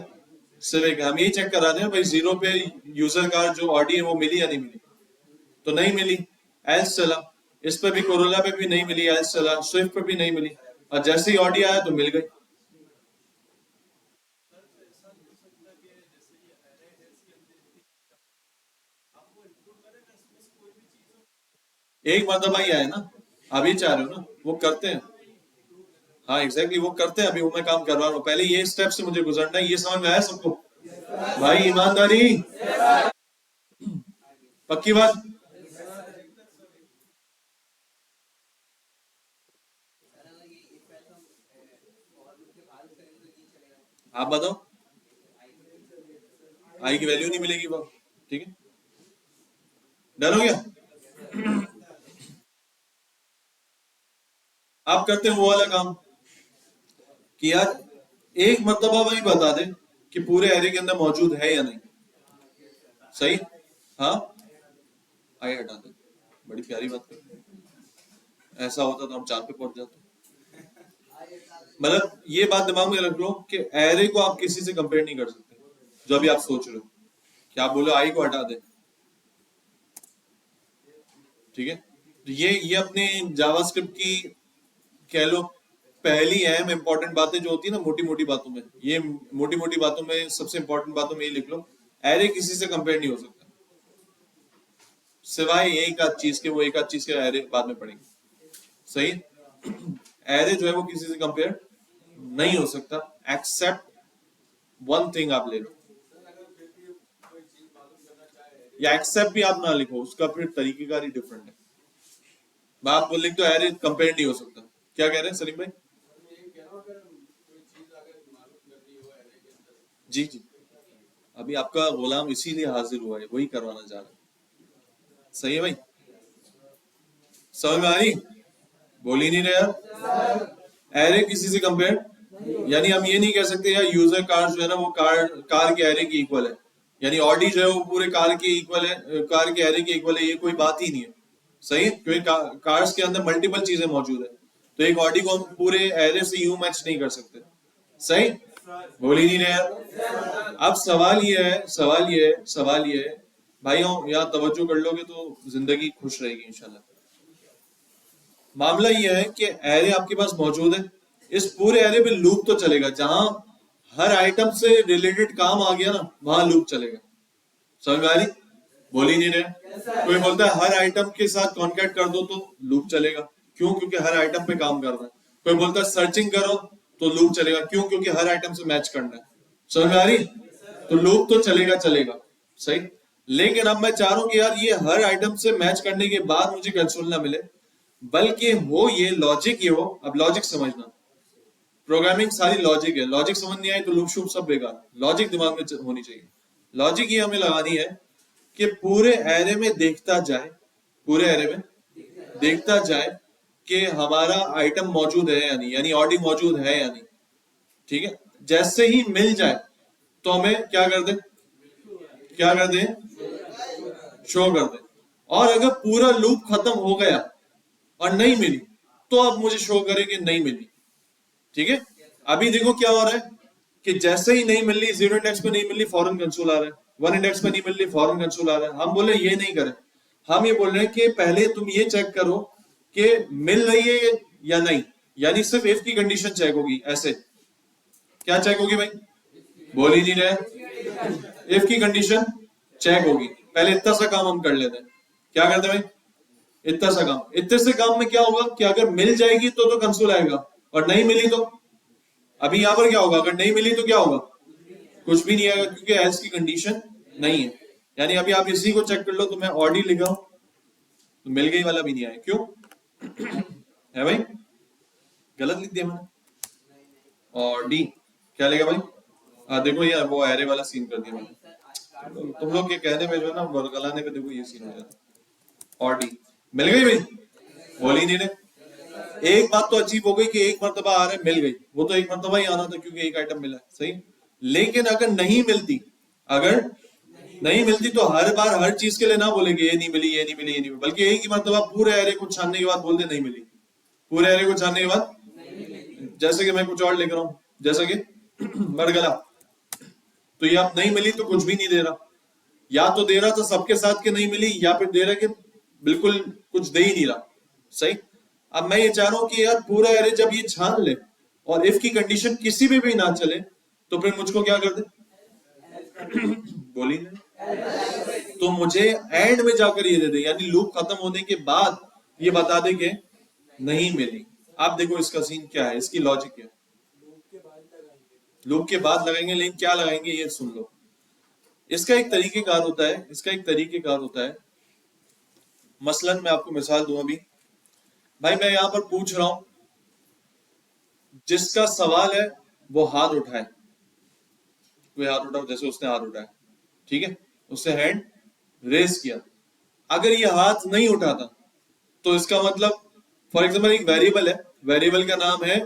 सिविक। हम यही चेक करा रहे हैं भाई, 0 पे यूजर कार जो ऑडी है वो मिली या नहीं मिली। तो नहीं मिली, एल्स चला। इस पे भी, कोरोला पे भी नहीं मिली, एल्स चला। स्विफ्ट पे भी नहीं मिली, और जैसे ही ऑडी आया तो मिल गई। एक मरतबा ही आया ना। अभी चाह रहे हो ना, वो करते हैं। हाँ एग्जैक्टली, वो करते हैं। अभी वो मैं काम करवा रहा हूँ। पहले ये स्टेप से मुझे गुजरना है। ये समझ में आया सबको? भाई ईमानदारी, पक्की बात। आप बताओ। आई की वैल्यू नहीं मिलेगी वो। ठीक है, डन हो गया। आप करते हैं वो वाला काम कि यार एक मर्तबा वही बता दे कि पूरे एरे के अंदर मौजूद है या नहीं। सही, हाँ, आइए हटा दे, बड़ी प्यारी बात करते हैं। ऐसा होता तो हम चांद पे पहुंच जाते। मतलब ये बात दिमाग में रख लो कि एरे को आप किसी से कंपेयर नहीं कर सकते, जो अभी आप सोच रहे हो कि आप बोलो आई को हटा दे, ठीक है। तो ये अपने जावास्क्रिप्ट की कह लो पहली अहम इंपॉर्टेंट बातें जो होती है ना मोटी मोटी बातों में, ये मोटी मोटी बातों में सबसे इंपॉर्टेंट बातों में ये लिख लो, एरे किसी से कंपेयर नहीं हो सकता सिवाय एक आध चीज के, वो एक आध चीज के एरे बाद में पढ़ेंगे। सही, एरे जो है वो किसी से कंपेयर नहीं हो सकता एक्सेप्ट वन थिंग। आप ले लो, या एक्सेप्ट भी आप ना लिखो, उसका फिर तरीकेकार ही डिफरेंट है। आप बोल लिख तो एरे कंपेयर नहीं हो सकता। क्या कह रहे हैं सलीम भाई? जी जी, अभी आपका गुलाम इसीलिए हाजिर हुआ है, वही करवाना चाह रहा है। सही है भाई, समझ में आ रही? बोल ही नहीं रहे यार। एरे किसी से कंपेयर, यानी हम ये नहीं कह सकते यार यूजर कार जो है ना वो कार के एरे की इक्वल है, यानी ऑडी जो है वो पूरे कार के इक्वल है, कार के एरे के इक्वल है, ये कोई बात ही नहीं है। सही है, क्योंकि कार्स के अंदर मल्टीपल चीजें मौजूद है, तो एक ऑडी को हम पूरे एरे से यूं मैच नहीं कर सकते। सही, बोल ही नहीं रहे यार। अब सवाल ये है भाइयों, यहाँ तवज्जो कर लोगे तो जिंदगी खुश रहेगी इंशाल्लाह। मामला ये है कि एरे आपके पास मौजूद है, इस पूरे एरे पे लूप तो चलेगा, जहां हर आइटम से रिलेटेड काम आ गया ना वहां लूप चलेगा। समझ में आ रही? बोल ही नहीं रहे। कोई बोलता है हर आइटम के साथ कॉन्टैक्ट कर दो तो लूप चलेगा, क्यों? क्योंकि हर आइटम पे काम कर रहा है। कोई बोलता है सर्चिंग करो तो लूप चलेगा, क्यों? क्योंकि हर आइटम से मैच करना है। समझ में आ रही? तो लूप तो चलेगा। सही, लेकिन अब मैं चाह रहा हूं कि यार ये हर आइटम से मैच करने के बाद मुझे कंसोल ना मिले, बल्कि हो ये लॉजिक, ये हो। अब लॉजिक समझना, प्रोग्रामिंग सारी लॉजिक है, लॉजिक समझ नहीं आई तो लूप शूप सब बेकार। लॉजिक दिमाग में होनी चाहिए। लॉजिक ये हमें लगानी है कि पूरे एरे में देखता जाए, पूरे एरे में देखता जाए कि हमारा आइटम मौजूद है या नहीं, यानी ऑडी मौजूद है या नहीं। ठीक है, जैसे ही मिल जाए तो हमें क्या कर दे, शो कर दे। और अगर पूरा लूप खत्म हो गया और नहीं मिली तो अब मुझे शो करे कि नहीं मिली। ठीक है, अभी देखो क्या हो रहा है कि जैसे ही नहीं मिल रही, 0 इंडेक्स पे नहीं मिल रही फॉरन कंसोल आ रहा है, 1 इंडेक्स पे नहीं मिल रही फॉरन कंसोल आ रहा है। हम बोले ये नहीं करें, हम ये बोल रहे हैं कि पहले तुम ये चेक करो कि मिल रही है या नहीं, यानी सिर्फ इफ की कंडीशन चेक होगी। ऐसे क्या चेक होगी भाई? बोल ही नहीं रहे। इफ की कंडीशन चेक होगी, पहले इतना सा काम हम कर लेते हैं। क्या करते हैं भाई? इतना सा काम। इतने से काम में क्या होगा कि अगर मिल जाएगी तो कंसोल आएगा, और नहीं मिली तो अभी यहां पर क्या होगा? अगर नहीं मिली तो क्या होगा? कुछ भी नहीं आएगा, क्योंकि एल्स की कंडीशन नहीं है। यानी अभी आप इसी को चेक कर लो, तो मैं ऑडी लिखा हूं तो मिल गई वाला भी नहीं आया, क्यों? है भाई, गलत लिख दिया मैंने। ऑडी क्या लेगा भाई? देखो ये वो एरे वाला सीन कर दिया मैंने। तुम लोग के कहने में जो है ना गलाने पे देखो ये सीन हो जाता। ऑडी मिल गई भाई, बोल ही नहीं रहे। एक बात तो अजीब हो गई कि एक मर्तबा आ रहा है मिल गई, वो तो एक मर्तबा ही आना था क्योंकि एक आइटम मिला है। सही, लेकिन अगर नहीं मिलती, तो हर बार हर चीज के लिए ना बोलेंगे ये नहीं मिली, ये नहीं मिली, ये नहीं मिली, बल्कि एक ही मर्तबा पूरे एरे को छानने के बाद बोल दे नहीं मिली। पूरे एरे को छानने के बाद, जैसे कि मैं कुछ और लिख रहा हूं, जैसे कि मरगला, तो ये अब नहीं मिली तो कुछ भी नहीं दे रहा, या तो दे रहा था सबके साथ के नहीं मिली, या फिर दे रहा कि बिल्कुल कुछ दे ही नहीं रहा। सही, अब मैं ये चाह रहा हूं कि यार पूरा एरे जब ये छान ले और इफ की कंडीशन किसी में भी ना चले तो फिर मुझको क्या कर दे? बोली नहीं, तो मुझे एंड में जाकर ये दे दे, यानी लूप खत्म होने के बाद ये बता दे कि नहीं मिली। आप देखो इसका सीन क्या है, इसकी लॉजिक क्या है। लूप के बाद लगाएंगे, लेकिन क्या लगाएंगे ये सुन लो। इसका एक तरीकेकार होता है, मसलन मैं आपको मिसाल दूं। अभी भाई मैं यहां पर पूछ रहा हूं, जिसका सवाल है वो हाथ उठाए, कोई हाथ उठाओ, जैसे उसने हाथ उठाया, ठीक है, उससे हैंड रेज किया। अगर ये हाथ नहीं उठाता तो इसका मतलब, फॉर एग्जाम्पल एक वेरिएबल है, वेरिएबल का नाम है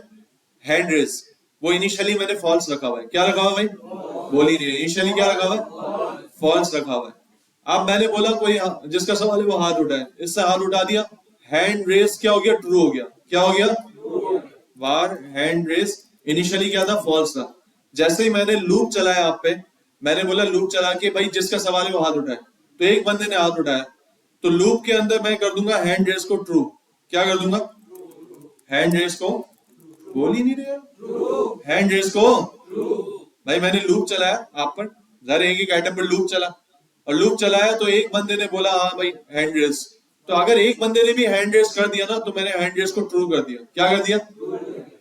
हैंड रेस, वो इनिशियली मैंने फॉल्स रखा हुआ है। क्या रखा हुआ है भाई? बोल ही नहीं, इनिशियली क्या रखा हुआ है? फॉल्स रखा हुआ है। अब मैंने बोला कोई जिसका सवाल है वो हाथ उठाए, इससे हाथ उठा दिया, हैंड रेस क्या हो गया? ट्रू हो गया। क्या हो गया? वार हैंड रेस इनिशियली क्या था? फॉल्स था। जैसे ही मैंने लूप चलाया आप पे, मैंने बोला लूप चला के भाई जिसका सवाल है वो हाथ उठाए, तो एक बंदे ने हाथ उठाया, तो लूप के अंदर मैं कर दूंगा हैंड रेस को ट्रू। क्या कर दूंगा? हैंड रेस को, बोल ही नहीं रहे, हैंड रेस को भाई मैंने लूप चलाया आप पर, जरा एक एक आइटम पर लूप चला, और लूप चलाया तो एक बंदे ने बोला हाँ भाई हैंड रेस, तो अगर एक बंदे ने भी हैंड रेस कर दिया ना तो मैंने हैंड रेस को ट्रू कर दिया। क्या कर दिया?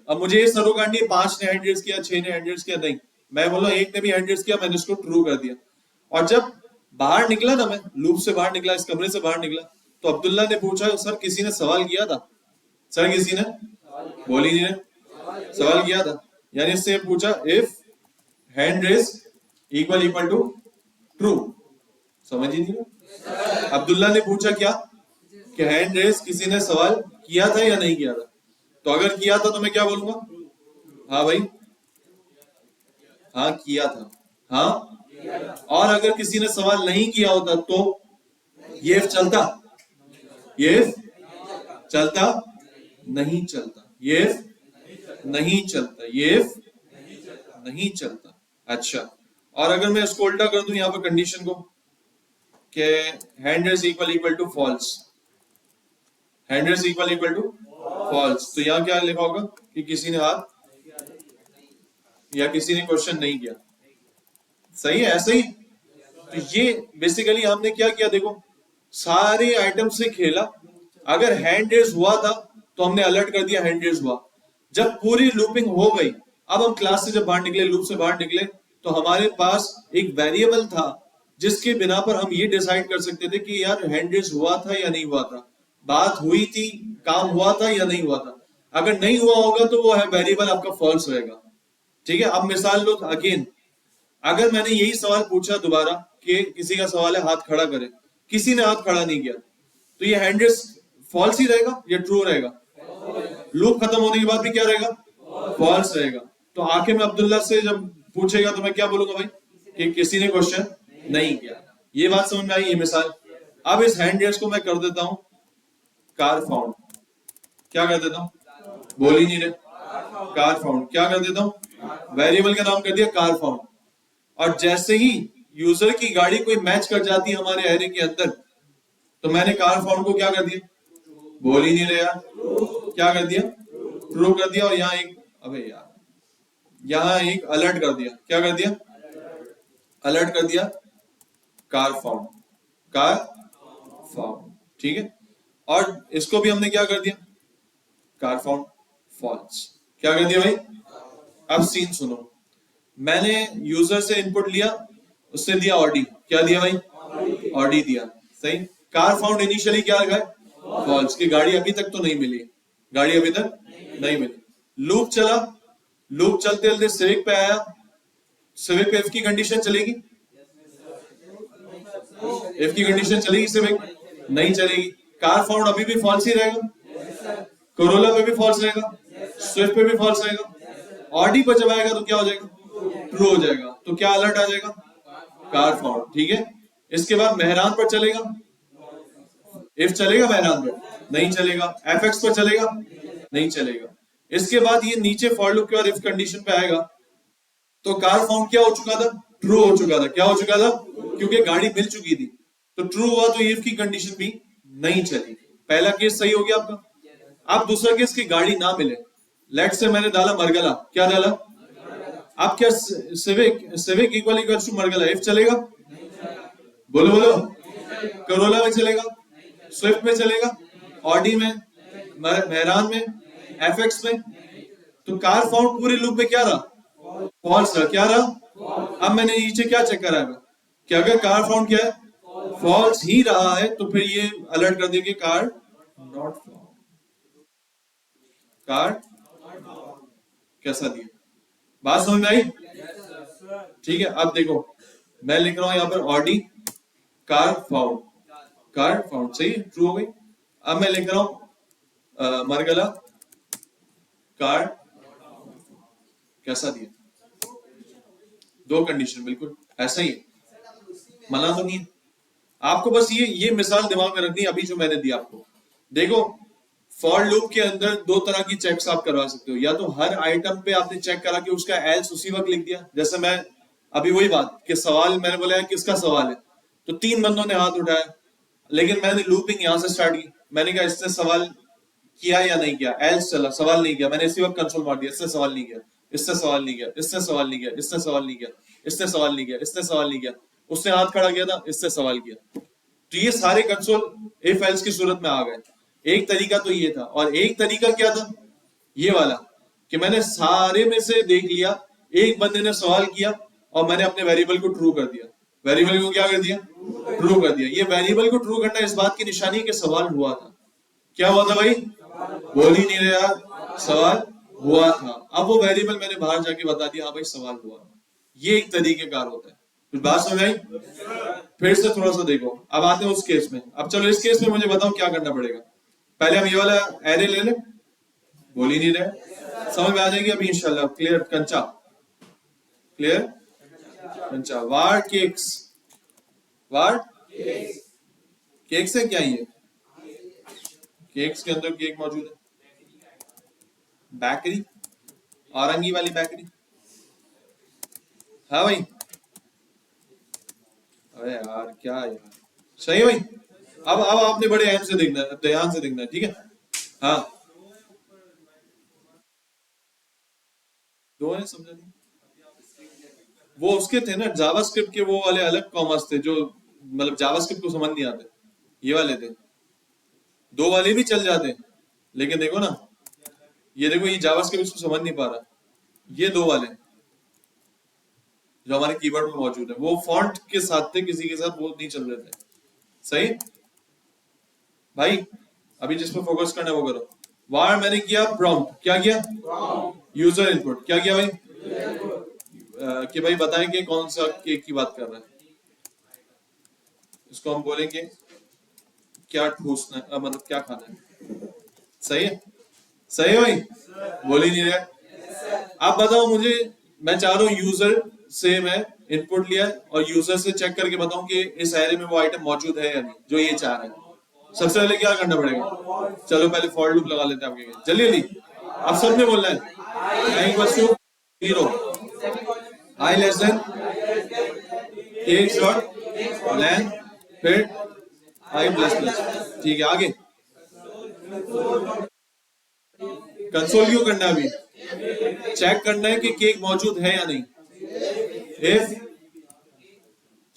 अब मुझे ये सरो काटनी है 5 ने हैंड रेस किया, 6 ने हैंड रेस किया, नहीं, मैं बोला एक ने भी हैंड रेस किया, मैंने उसको ट्रू कर दिया। और जब बाहर निकला ना, मैं लूप से बाहर निकला, इस कमरे से बाहर निकला, तो अब्दुल्ला ने पूछा सर किसी ने सवाल किया था? सर किसी ने, बोली नहीं ने, सवाल किया था, यानी इससे पूछा if hand raise equal equal to true. समझ ही नहीं। अब्दुल्ला ने पूछा क्या कि हैंड रेस किसी ने सवाल किया था या नहीं किया था, तो अगर किया था तो मैं क्या बोलूंगा? हाँ भाई, हाँ किया था, हाँ। और अगर किसी ने सवाल नहीं किया होता तो ये चलता, ये चलता नहीं चलता, ये नहीं चलता, ये नहीं चलता। अच्छा, और अगर मैं इसको उल्टा कर दूं यहाँ पर कंडीशन को कि hand raise equal equal to false, hand raise equal equal to false, तो यहाँ क्या लिखा होगा कि किसी ने हाथ या किसी ने क्वेश्चन नहीं किया। सही है, ऐसे ही। तो ये बेसिकली हमने क्या किया, देखो सारे आइटम से खेला। अगर हैंड रेस हुआ था तो हमने अलर्ट कर दिया हैंड रेस हुआ। जब पूरी लूपिंग हो गई, अब हम क्लास से जब बाहर निकले, लूप से बाहर निकले, तो हमारे पास एक वेरिएबल था जिसके बिना पर हम ये डिसाइड कर सकते थे कि यार हैंड रेस हुआ था या नहीं हुआ था, बात हुई थी, काम हुआ था या नहीं हुआ था। अगर नहीं हुआ होगा तो वो है वेरिएबल आपका फॉल्स रहेगा। ठीक है, अब मिसाल लो अगेन, अगर मैंने यही सवाल पूछा दोबारा कि किसी का सवाल है हाथ खड़ा करे, किसी ने हाथ खड़ा नहीं किया, तो ये हैंड रेस फॉल्स ही रहेगा या ट्रू रहेगा? लूप खत्म होने के बाद भी क्या रहेगा? फॉल्स रहेगा। तो आखिर में अब्दुल्ला से जब पूछेगा तो मैं क्या बोलूंगा भाई कि किसी ने क्वेश्चन नहीं किया। ये बात समझ में आई, ये मिसाल। अब इस हैंड रेस को मैं कर देता हूं कार फाउंड। क्या कर देता हूं? बोल ही नहीं रहे, कार फाउंड। क्या कर देता हूं? वेरिएबल का नाम कर दिया कार फाउंड। और जैसे ही यूजर की गाड़ी कोई मैच कर जाती है हमारे एरे के अंदर, तो मैंने कार फाउंड को क्या कर दिया? बोल ही नहीं रहे यार, क्या कर दिया? ट्रू कर दिया। और यहाँ एक, अबे यार, यहाँ एक अलर्ट कर दिया। क्या कर दिया? अलर्ट कर दिया कार फाउंड, कार फाउंड। ठीक है, और इसको भी हमने क्या कर दिया? Car found false. क्या कर दिया भाई? अब सीन सुनो, मैंने यूजर से इनपुट लिया, उससे दिया ऑडी। क्या दिया भाई? ऑडी दिया। सही। कार फाउंड इनिशियली क्या रखा है? फॉल्स, की गाड़ी अभी तक तो नहीं मिली, गाड़ी अभी तक नहीं मिली। लूप चला, लूप चलते चलते सिविक पे आया, सिविक पे इफ की कंडीशन चलेगी? इफ की कंडीशन चलेगी सिविक? नहीं चलेगी। कार फाउंड अभी भी फॉल्स ही रहेगा, कोरोला पे भी फॉल्स रहेगा, स्विफ्ट पे भी फॉल्स रहेगा। ऑडी पर जब आएगा तो क्या हो जाएगा? ट्रू हो जाएगा। तो क्या अलर्ट आ जाएगा? Car found. ठीक है, इसके बाद मेहरान पर चलेगा, इफ चलेगा मेहरान पर? नहीं चलेगा। एफएक्स पर चलेगा? नहीं चलेगा। इसके बाद ये नीचे फॉर लूप के बाद इफ कंडीशन पे आएगा, तो कार फाउंड क्या हो चुका था? ट्रू हो चुका था। क्या हो चुका था? क्योंकि गाड़ी मिल चुकी थी, तो ट्रू हुआ, तो इफ की कंडीशन भी नहीं चली। पहला केस सही हो गया आपका। अब दूसरा केस की गाड़ी ना मिले, लेट से मैंने डाला मरगला। क्या डाला? अब क्या civic, civic equal equal to Margalla, if चलेगा? बोलो बोलो। करोला में चलेगा, स्विफ्ट में चलेगा, ऑडी में, मेहरान में, एफएक्स में। तो कार फाउंड पूरे लूप में क्या रहा? फॉल्स रहा। क्या रहा? अब मैंने नीचे क्या चेक करा है कि अगर कार फाउंड क्या है? फॉल्स ही रहा है, तो फिर ये अलर्ट कर देंगे कार नॉट फाउंड। कार कैसा दिया? बात समझ में आई? ठीक है, अब देखो मैं लिख रहा हूं यहां पर Audi car found, car found. सही, ट्रू हो गई। अब मैं लिख रहा हूं मरगला कार्ड कैसा दिया? 2 कंडीशन, बिल्कुल ऐसा ही है, मना तो नहीं है। आपको बस ये मिसाल दिमाग में रखनी है, अभी जो मैंने दी आपको। देखो, फॉर लूप के अंदर 2 तरह की चेक्स आप करवा सकते हो। या तो हर आइटम पे आपने चेक करा कि उसका एल्स उसी वक्त लिख दिया, जैसे मैं अभी वही बात कि सवाल मैंने बोला है किसका सवाल है, तो 3 बंदों ने हाथ उठाया, लेकिन मैंने लूपिंग यहां से स्टार्ट की। मैंने कहा इससे सवाल किया या नहीं किया, एल्स चला, सवाल नहीं किया, मैंने इसी वक्त कंसोल मार दिया, इससे सवाल नहीं किया, इससे सवाल नहीं किया, इससे सवाल नहीं किया, इससे सवाल नहीं किया, इससे सवाल नहीं किया, इससे सवाल नहीं किया, उसने हाथ खड़ा किया था, इससे सवाल किया। तो ये सारे कंसोल इफ एल्स की सूरत में आ गए। एक तरीका तो ये था, और एक तरीका क्या था, ये वाला, कि मैंने सारे में से देख लिया, एक बंदे ने सवाल किया और मैंने अपने वेरिएबल को ट्रू कर दिया। वेरिएबल को क्या कर दिया? ट्रू कर दिया। ये वेरिएबल को ट्रू करना इस बात की निशानी है कि सवाल हुआ था। क्या हुआ था भाई? बोल ही नहीं रहे यार, सवाल हुआ था। अब वो वेरिएबल मैंने बाहर जाके बता दिया, हाँ भाई सवाल हुआ। ये एक तरीकेकार होता है। कुछ बात समझ आई? फिर से थोड़ा सा देखो, अब आते हैं उस केस में। अब चलो इस केस में मुझे बताओ क्या करना पड़ेगा। पहले हम ये वाला एरे ले लें, बोल ही नहीं रहे, समझ में आ जाएगी अभी इंशाल्लाह। क्लियर कंचा? क्लियर कंचा। वार केक्स, वार केक्स है क्या? ये केक्स के अंदर केक मौजूद है, बेकरी, औरंगी वाली बेकरी। हाँ भाई, अरे यार क्या यार, सही है भाई। अब आपने बड़े अहम से देखना है, ध्यान से देखना है, ठीक है? हाँ, दो है, समझा नहीं। वो उसके थे ना जावास्क्रिप्ट के, वो वाले अलग कॉमर्स थे जो मतलब जावास्क्रिप्ट को समझ नहीं आते, ये वाले थे। दो वाले भी चल जाते, लेकिन देखो ना, ये देखो, ये जावास्क्रिप्ट इसको समझ नहीं पा रहा। ये दो वाले जो हमारे कीबोर्ड में मौजूद है, वो फॉन्ट के साथ थे, किसी के साथ वो नहीं चल रहे थे। सही भाई, अभी जिस पर फोकस करना है वो करो। वार मैंने किया प्रॉम्प्ट, क्या किया? यूजर इनपुट, क्या किया भाई? कि भाई बताएं कि कौन सा केक की बात कर रहा है। इसको हम बोलेंगे क्या ठूसना है, मतलब क्या खाना है। सही है? सही है भाई, बोल ही नहीं रहे। आप बताओ मुझे, मैं चाह रहा हूँ यूजर से मैं इनपुट लिया और यूजर से चेक करके बताऊं कि इस एरे में वो आइटम मौजूद है या नहीं जो ये चाह रहे हैं। सबसे पहले क्या करना पड़ेगा? चलो पहले फॉर लूप लगा लेते हैं आपके, जल्दी जल्दी। आप सबने बोलना है i equals to 0, i less than cakes dot length, फिर आई प्लस प्लस। ठीक है, आगे कंसोल क्यों करना है? अभी चेक करना है कि केक मौजूद है या नहीं। इफ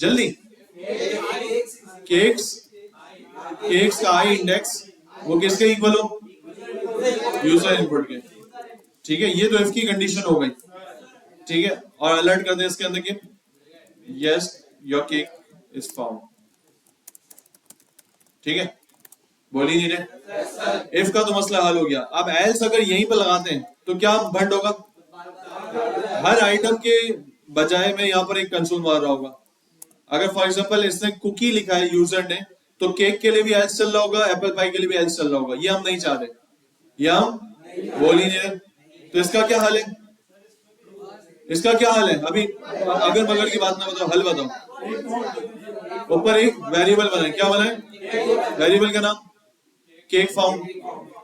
जल्दी केक्स, केक्स का आई इंडेक्स वो किसके इक्वल हो? यूजर इनपुट के। ठीक है, ये तो इफ की कंडीशन हो गई। ठीक है, और अलर्ट कर दे इसके अंदर के yes your cake is found. ठीक है, बोल ही नहीं रहे। इफ का तो मसला हल हो गया। अब एल्स अगर यहीं पर लगाते हैं तो क्या बंद होगा? हर आइटम के बजाय मैं यहाँ पर एक कंसोल मार रहा होगा। अगर फॉर एग्जांपल इसने कुकी लिखा है यूजर ने, तो केक के लिए भी एल्स चल रहा होगा, एप्पल पाई के लिए भी एल्स चल रहा होगा। ये हम नहीं चाहते, ये हम बोल ही नहीं रहे। तो इसका क्या हल है? इसका क्या हल है? अभी अगर मगर की बात ना बताओ, हल बताओ। ऊपर एक वेरिएबल बनाए, क्या बनाए? वेरिएबल का नाम केक फाउंड।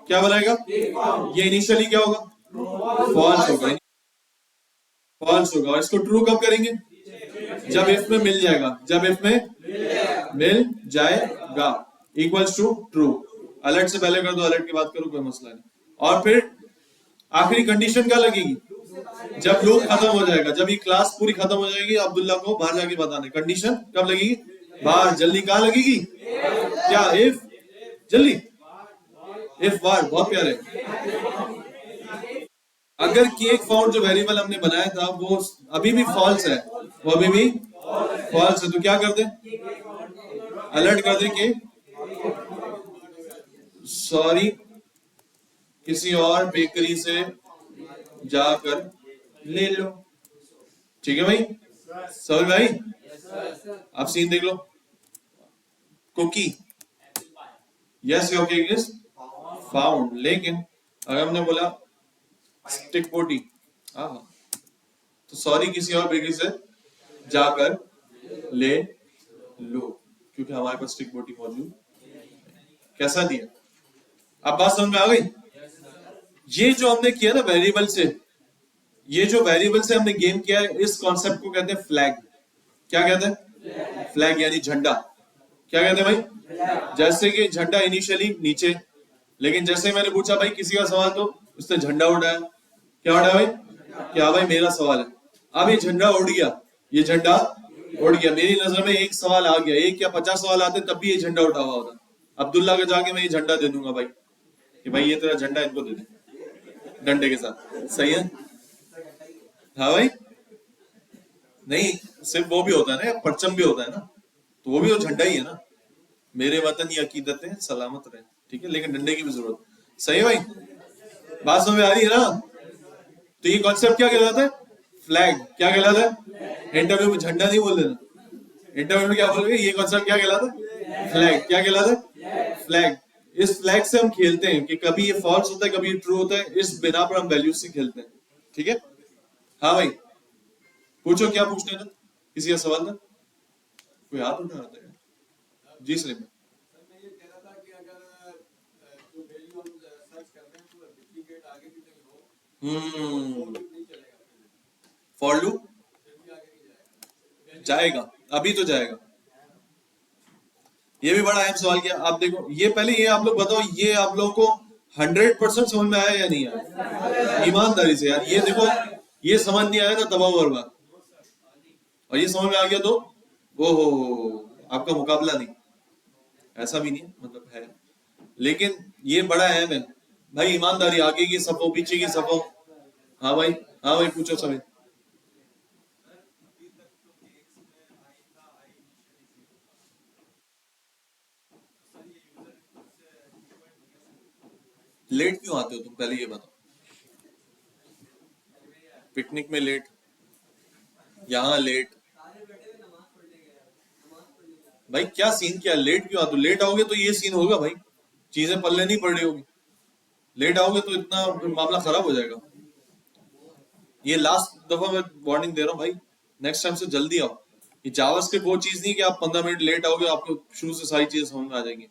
क्या बनाएगा? ये इनिशियली क्या होगा? फॉल्स होगा, फॉल्स होगा। और इसको ट्रू कब करेंगे? जब इफ में मिल जाएगा, जब इफ में मिल जाएगा इक्वल्स टू ट्रू। अलर्ट से पहले कर दो, अलर्ट की बात करो, कोई मसला नहीं। और फिर आखिरी कंडीशन क्या लगेगी? जब लूप खत्म हो जाएगा, जब ये क्लास पूरी खत्म हो जाएगी, अब्दुल्ला को बाहर जाके बताने। कंडीशन कब लगेगी? बाहर। जल्दी कहां लगेगी? क्या? इफ, जल्दी इफ वार, बहुत प्यारे। अगर केक फाउंड जो वेरिएबल हमने बनाया था वो अभी भी फॉल्स है, वो अभी भी फॉल्स है, तो क्या कर दे? अलर्ट कर दे कि सॉरी, किसी और बेकरी से जाकर ले लो। ठीक है भाई, समझ भाई? आप सीन देख लो। Cookie, yes your cake is found. लेकिन अगर हमने बोला स्टिक बोटी। हाँ, तो सॉरी किसी और बेकरी से जाकर ले लो, क्योंकि हमारे पास स्टिक बोटी मौजूद। कैसा दिया? अब बात समझ में आ गई? ये जो हमने किया ना वेरिएबल से, ये जो वेरिएबल से हमने गेम किया है, इस कॉन्सेप्ट को कहते हैं फ्लैग। क्या कहते हैं? फ्लैग यानी झंडा। क्या कहते हैं भाई? जैसे कि झंडा इनिशियली नीचे, लेकिन जैसे मैंने पूछा भाई किसी का सवाल, तो उसने झंडा उड़ाया। क्या उड़ाया भाई? क्या भाई मेरा सवाल है। अब ये झंडा उड़ गया, ये झंडा उड़ गया। मेरी नजर में एक सवाल आ गया, एक या 50 सवाल आते तब भी ये झंडा उठा हुआ होता। अब्दुल्ला को जाके मैं ये झंडा दे दूंगा भाई, कि भाई ये तेरा झंडा इनको दे दे डंडे के साथ। सही है? हाँ भाई। नहीं, सिर्फ वो भी होता है ना, परचम भी होता है ना, तो वो भी तो झंडा ही है ना। मेरे वतन ये अकीदतें सलामत रहे, ठीक है, लेकिन डंडे की भी जरूरत। सही है भाई? बात समझ में आ रही है ना? तो ये कॉन्सेप्ट क्या कहलाता है? फ्लैग। क्या कहलाता है? इंटरव्यू में झंडा नहीं बोल देना, इंटरव्यू में क्या बोलोगे? ये कॉन्सेप्ट क्या कहलाता है? फ्लैग। क्या कहलाता है? फ्लैग। इस फ्लैग से हम खेलते हैं कि कभी ये फॉल्स होता है, कभी ये ट्रू होता है, इस बिना पर हम वैल्यूज से खेलते हैं। ठीक है? हाँ भाई, पूछो क्या पूछना था, किसी का सवाल था? कोई हाथ उठा रहा था? जी सलीम। सर मैं ये कह रहा था कि अगर जो वैल्यू हम सर्च कर रहे हैं तो डुप्लीकेट आगे भी कहीं हो, नहीं चलेगा, फॉर लूप फिर भी आगे नहीं जाएगा। जाएगा, अभी तो जाएगा। ये भी बड़ा अहम सवाल किया आप। देखो ये पहले, ये आप लोग बताओ, ये आप लोगों को 100% समझ में आया या नहीं आया? ईमानदारी से यार, ये देखो, ये समझ नहीं आया ना तबाह बर्बाद, और ये समझ में आ गया तो वो हो आपका मुकाबला नहीं। ऐसा भी नहीं है, मतलब है, लेकिन ये बड़ा अहम है भाई। ईमानदारी, आगे की सफो पीछे की सफो। हाँ भाई, हाँ भाई पूछो सभी। लेट क्यों आते हो तुम, पहले ये बताओ। पिकनिक में लेट, यहाँ लेट, भाई क्या सीन, क्या लेट क्यों आते हो? लेट आओगे तो ये सीन होगा भाई, चीजें पल्ले नहीं पड़ रही होगी। लेट आओगे तो इतना मामला खराब हो जाएगा। ये लास्ट दफा मैं वार्निंग दे रहा हूँ भाई, नेक्स्ट टाइम से जल्दी आओ। ये जावास्क्रिप्ट वो चीज नहीं कि आप 15 मिनट लेट आओगे आपको शुरू से सारी चीजें समझ में आ जाएंगी।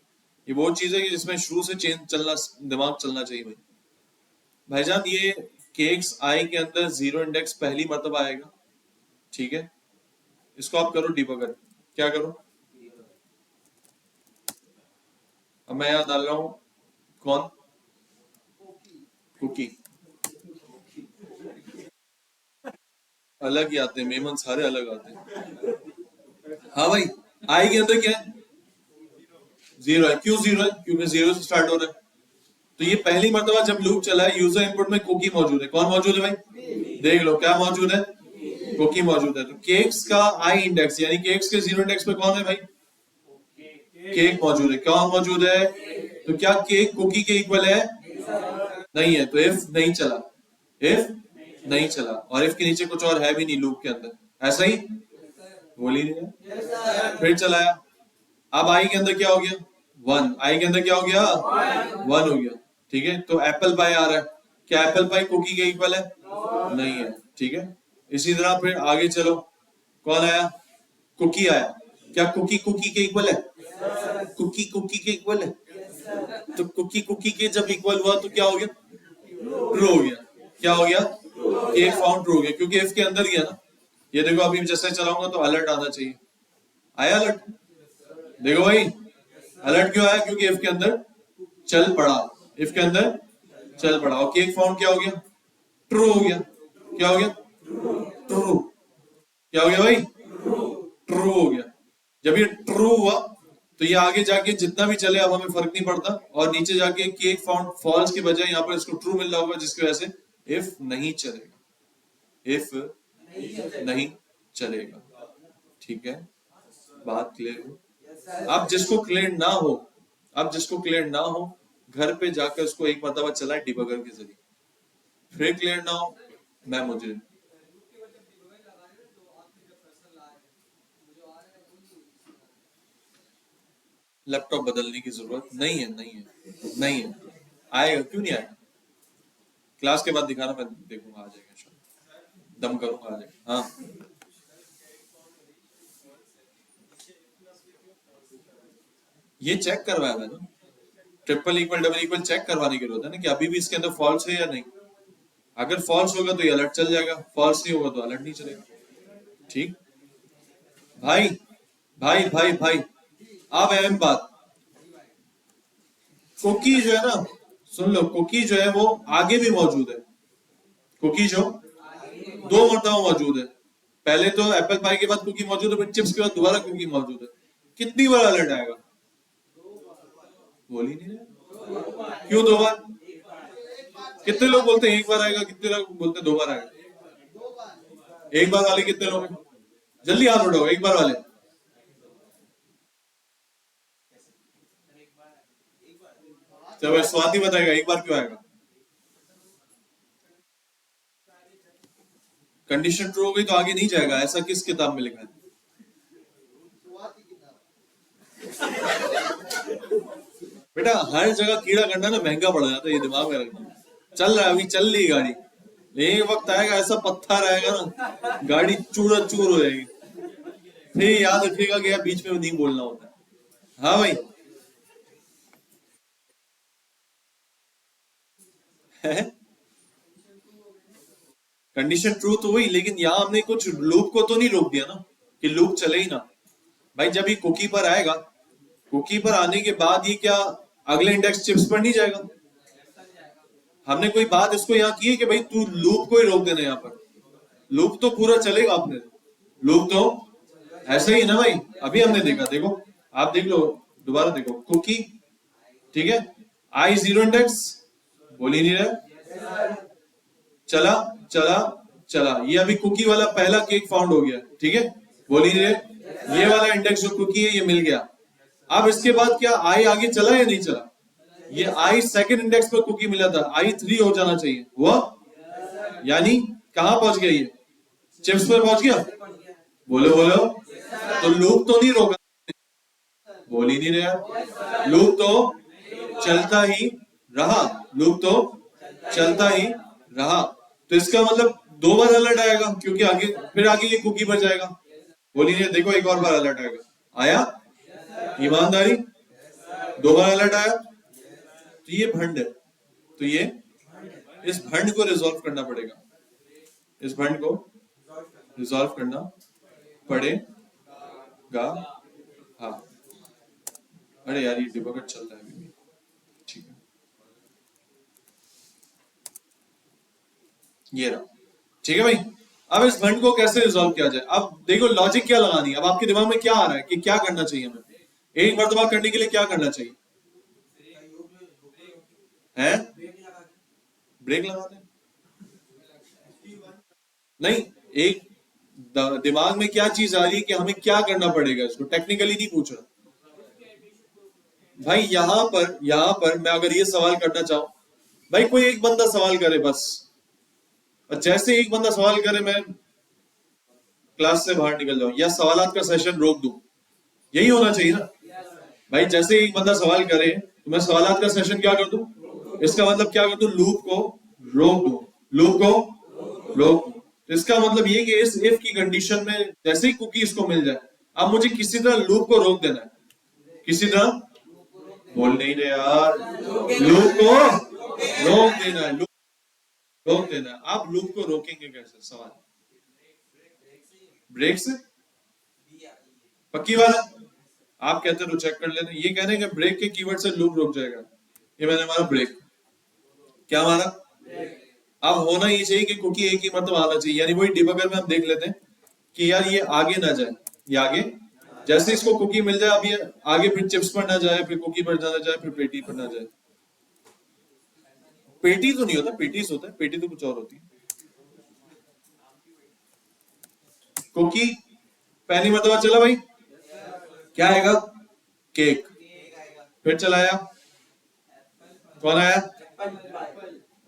ये वो चीज है कि जिसमें शुरू से चेंज चलना, दिमाग चलना चाहिए भाई। भाईजान ये केक्स आई के अंदर जीरो इंडेक्स पहली मर्तबा आएगा, ठीक है? इसको आप करो डिबगर। क्या करो? अब मैं यहाँ डाल रहा हूँ कौन, कुकी। अलग ही आते हैं मेमन, सारे अलग आते हैं। हाँ भाई, आई के अंदर क्या है? जीरो है। क्यों जीरो है? क्योंकि जीरो से स्टार्ट हो रहा है। तो ये पहली मर्तबा जब लूप चला है, यूजर इनपुट में कुकी मौजूद है। कौन मौजूद है भाई? देख लो क्या मौजूद है, कुकी मौजूद है। तो केक्स का आई इंडेक्स यानी केक्स के जीरो इंडेक्स पे कौन है भाई? केक मौजूद है। कौन मौजूद है? तो क्या केक कुकी के इक्वल है? नहीं है, तो इफ नहीं चला, इफ नहीं चला, और इफ के नीचे कुछ और है भी नहीं लूप के अंदर, ऐसा ही बोल ही नहीं है। फिर चलाया, अब आई के अंदर क्या हो गया? वन। आई के अंदर क्या हो गया? वन हो गया, ठीक है? तो एप्पल पाई आ रहा है, क्या एप्पल पाई कुकी के इक्वल है? नहीं है, ठीक है? इसी तरह फिर आगे चलो, कौन आया? कुकी आया। क्या कुकी कुकी के इक्वल है? कुकी कुकी के इक्वल है। तो कुकी कुकी के जब इक्वल हुआ तो क्या हो गया? ट्रू हो गया। क्या हो गया? केक फाउंड ट्रू हो गया, क्योंकि इफ के अंदर गया ना। ये देखो अभी जैसे चलाऊंगा तो अलर्ट आना चाहिए। आया अलर्ट? देखो भाई, अलर्ट क्यों आया? क्योंकि इफ के अंदर चल पड़ा, इफ के अंदर चल पड़ा, और केक फाउंड क्या हो गया? ट्रू हो गया। क्या हो गया? ट्रू। क्या हो गया भाई? ट्रू हो गया। जब ये ट्रू हुआ तो ये आगे जाके जितना भी चले अब हमें फर्क नहीं पड़ता, और नीचे जाके केक फाउंड फॉल्स की बजाय यहाँ पर इसको ट्रू मिल रहा होगा, जिसकी वजह से इफ नहीं चलेगा, इफ नहीं चलेगा। ठीक है, बात क्लियर हो? अब जिसको क्लियर ना हो, अब जिसको क्लियर ना हो, घर पे जाकर उसको एक मरतबा चलाए डिबगर के जरिए। फिर क्लियर ना हो, मैं मुझे लैपटॉप बदलने की जरूरत नहीं है, नहीं है, नहीं है। आएगा, क्यों नहीं आएगा? क्लास के बाद दिखाना, मैं देखूंगा, आ जाएगा शायद, दम करूंगा, आ जाएगा। हाँ ये चेक करवाया मैंने, triple equal double equal check करवाने की जरूरत है ना कि अभी भी इसके अंदर फॉल्स है या नहीं। अगर फॉल्स होगा तो ये अलर्ट चल जाएगा, फॉल्स नहीं होगा तो अलर्ट नहीं चलेगा। ठीक भाई भाई भाई भाई, अब अहम बात, कुकी जो है ना, सुन लो, कुकी जो है वो आगे भी मौजूद है। कुकी जो 2 मरतबा मौजूद है, पहले तो एप्पल पाई के बाद कुकी मौजूद है, फिर चिप्स के बाद दोबारा कुकी मौजूद है। कितनी बार अलर्ट आएगा? बोल ही नहीं रहे। क्यों 2 बार? कितने लोग बोलते हैं 1 बार आएगा, कितने लोग बोलते हैं 2 बार आएगा? 1 बार वाले कितने लोग हैं? जल्दी हाथ उठाओ 1 बार वाले। चलो स्वाति बताएगा 1 बार क्यों आएगा। कंडीशन ट्रू हो गई तो आगे नहीं जाएगा, ऐसा किस किताब में लिखा है? बेटा हर जगह कीड़ा करना ना महंगा पड़ जाता है, ये दिमाग में रखना। चल रहा है, अभी चल रही गाड़ी, एक वक्त आएगा ऐसा पत्थर आएगा ना, गाड़ी चूर चूर हो जाएगी। फिर याद रखिएगा कि यार बीच में नहीं बोलना होता है। हाँ भाई कंडीशन ट्रू तो हुई, लेकिन यहां हमने कुछ लूप को तो नहीं रोक दिया ना कि लूप चले ही ना। भाई जब ये कुकी पर आएगा, कुकी पर आने के बाद ये क्या अगले इंडेक्स चिप्स पर नहीं जाएगा? हमने कोई बात इसको यहाँ की है कि भाई तू लूप को ही रोक देना, यहाँ पर लूप तो पूरा चलेगा। आपने लूप तो ऐसे ही ना भाई, अभी हमने देखा, देखो आप देख लो, दोबारा देखो, कुकी ठीक है, आई 0 इंडेक्स, बोल ही नहीं रहा, चला चला चला, ये अभी कुकी वाला पहला केक फाउंड हो गया, ठीक है, बोल ही नहीं रहे, ये वाला इंडेक्स जो कुकी है ये मिल गया। अब इसके बाद क्या आई आगे चला या नहीं चला? ये आई सेकंड इंडेक्स पर कुकी मिला था, आई 3 हो जाना चाहिए, हुआ? यानी कहां पहुंच गया? ये चिप्स पर पहुंच गया। बोलो बोलो, तो लूप तो नहीं रोका, बोल ही नहीं रहा, लूप तो चलता ही रहा, लूप तो चलता ही रहा। तो इसका मतलब 2 बार अलर्ट आएगा, क्योंकि आगे फिर आगे ये कुकी पर जाएगा। बोल ही नहीं, देखो एक और बार अलर्ट आएगा, आया? ईमानदारी, 2 बार अलर्ट आया, तो ये भंड है, तो ये इस भंड को रिजॉल्व करना पड़ेगा, इस भंड को रिजॉल्व करना पड़ेगा। हाँ अरे यार ये डिबगर चल रहा है अभी, ठीक है, ये रहा, ठीक है भाई। अब इस भंड को कैसे रिजॉल्व किया जाए? अब देखो लॉजिक क्या लगानी है, अब आपके दिमाग में क्या आ रहा है कि क्या करना चाहिए हमें? एक मर्तबा करने के लिए क्या करना चाहिए? है ब्रेक लगा दें? नहीं, एक दिमाग में क्या चीज आ रही है कि हमें क्या करना पड़ेगा, इसको टेक्निकली नहीं पूछ रहा भाई। यहां पर मैं अगर ये सवाल करना चाहूं, भाई कोई एक बंदा सवाल करे बस, और जैसे एक बंदा सवाल करे मैं क्लास से बाहर निकल जाऊं या सवालात का सेशन रोक दूं, यही होना चाहिए ना भाई। जैसे एक बंदा सवाल करे तो मैं सवालात का सेशन क्या कर दूं, इसका मतलब क्या कर दूं, लूप को रोक दूं, लूप को रोक दूं। तो इसका मतलब ये कि इस इफ की कंडीशन में जैसे ही कुकी इसको मिल जाए, अब मुझे किसी तरह लूप को रोक देना है, किसी तरह, बोल नहीं रहे यार, लूप को रोक देना है, रोक देना है। आप लूप को रोकेंगे कैसे? सवाल ब्रेक से, पक्की वाला आप कहते हो चेक कर लेते, ये कह रहे हैं कि ब्रेक के कीवर्ड से लूप रुक जाएगा। ये मैंने हमारा ब्रेक, क्या हमारा? अब होना ये चाहिए कि कुकी एक ही मतलब आना चाहिए, यानी वही डिबगर में हम देख लेते हैं कि यार ये आगे ना जाए, ये आगे, जैसे इसको कुकी मिल जाए अब ये आगे फिर चिप्स पर ना जाए, फिर कुकी पर ना जाए, फिर पेटी पर ना जाए। पेटी तो नहीं होता, पेटीज होता है, पेटी तो कुछ और होती है। कुकी पहली मरतबा चला भाई, क्या आएगा? केक। फिर चलाया, कौन आया?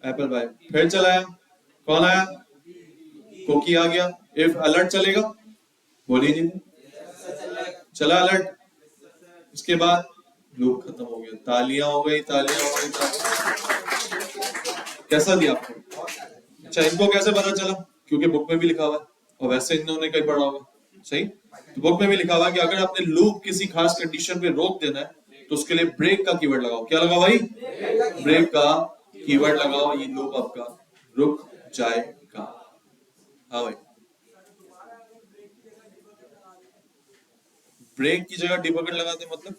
Apple pie. फिर चलाया, कौन आया? कुकी आ गया। इफ अलर्ट चलेगा, बोली नहीं, चला अलर्ट, इसके बाद लूप खत्म हो गया, तालियां हो गई, तालियां हो गई। कैसा दिया आपको? अच्छा, इनको कैसे पता चला? क्योंकि बुक में भी लिखा हुआ है और वैसे इन्होंने कहीं पढ़ा होगा। सही, तो बुक में भी लिखा हुआ है कि अगर आपने लूप किसी खास कंडीशन पे रोक देना है तो उसके लिए ब्रेक का कीवर्ड लगाओ। क्या लगाओ भाई? ब्रेक का कीवर्ड लगाओ, ये लूप आपका रुक जाएगा। हाँ भाई, ब्रेक की जगह डिबगर लगाते मतलब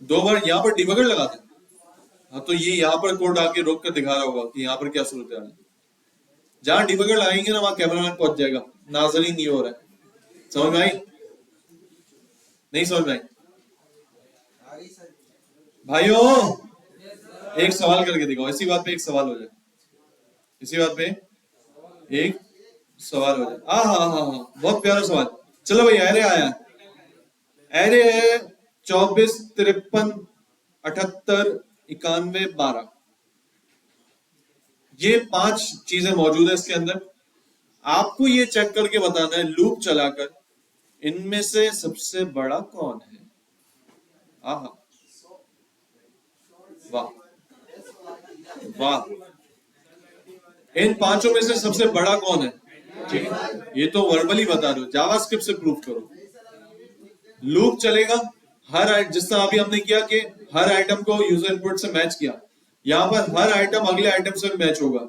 दो बार यहाँ पर डिबगर लगाते। हाँ, तो ये यहाँ पर कोड आके रोक कर दिखा रहा होगा कि यहाँ पर क्या सूरत है। जहां डिबगर लगाएंगे ना वहां कैमरामैन पहुंच जाएगा, नाजरीन नहीं हो रहा है। समझ में आई? नहीं समझ में आई? भाइयों एक सवाल करके दिखाओ, इसी बात पे एक सवाल हो जाए, इसी बात पे एक सवाल हो जाए। हाँ हाँ हाँ हाँ, बहुत प्यारा सवाल। चलो भाई, एरे आया, एरे है 24 53 78 91 12। ये 5 चीजें मौजूद है इसके अंदर। आपको ये चेक करके बताना है लूप चलाकर इनमें से सबसे बड़ा कौन है। आहा, वाह वाह, इन पांचों में से सबसे बड़ा कौन है? ठीक है, ये तो वर्बली बता दो, जावास्क्रिप्ट से प्रूफ करो। लूप चलेगा हर जिस तरह अभी हमने किया कि हर आइटम को यूजर इनपुट से मैच किया, यहां पर हर आइटम अगले आइटम से मैच होगा।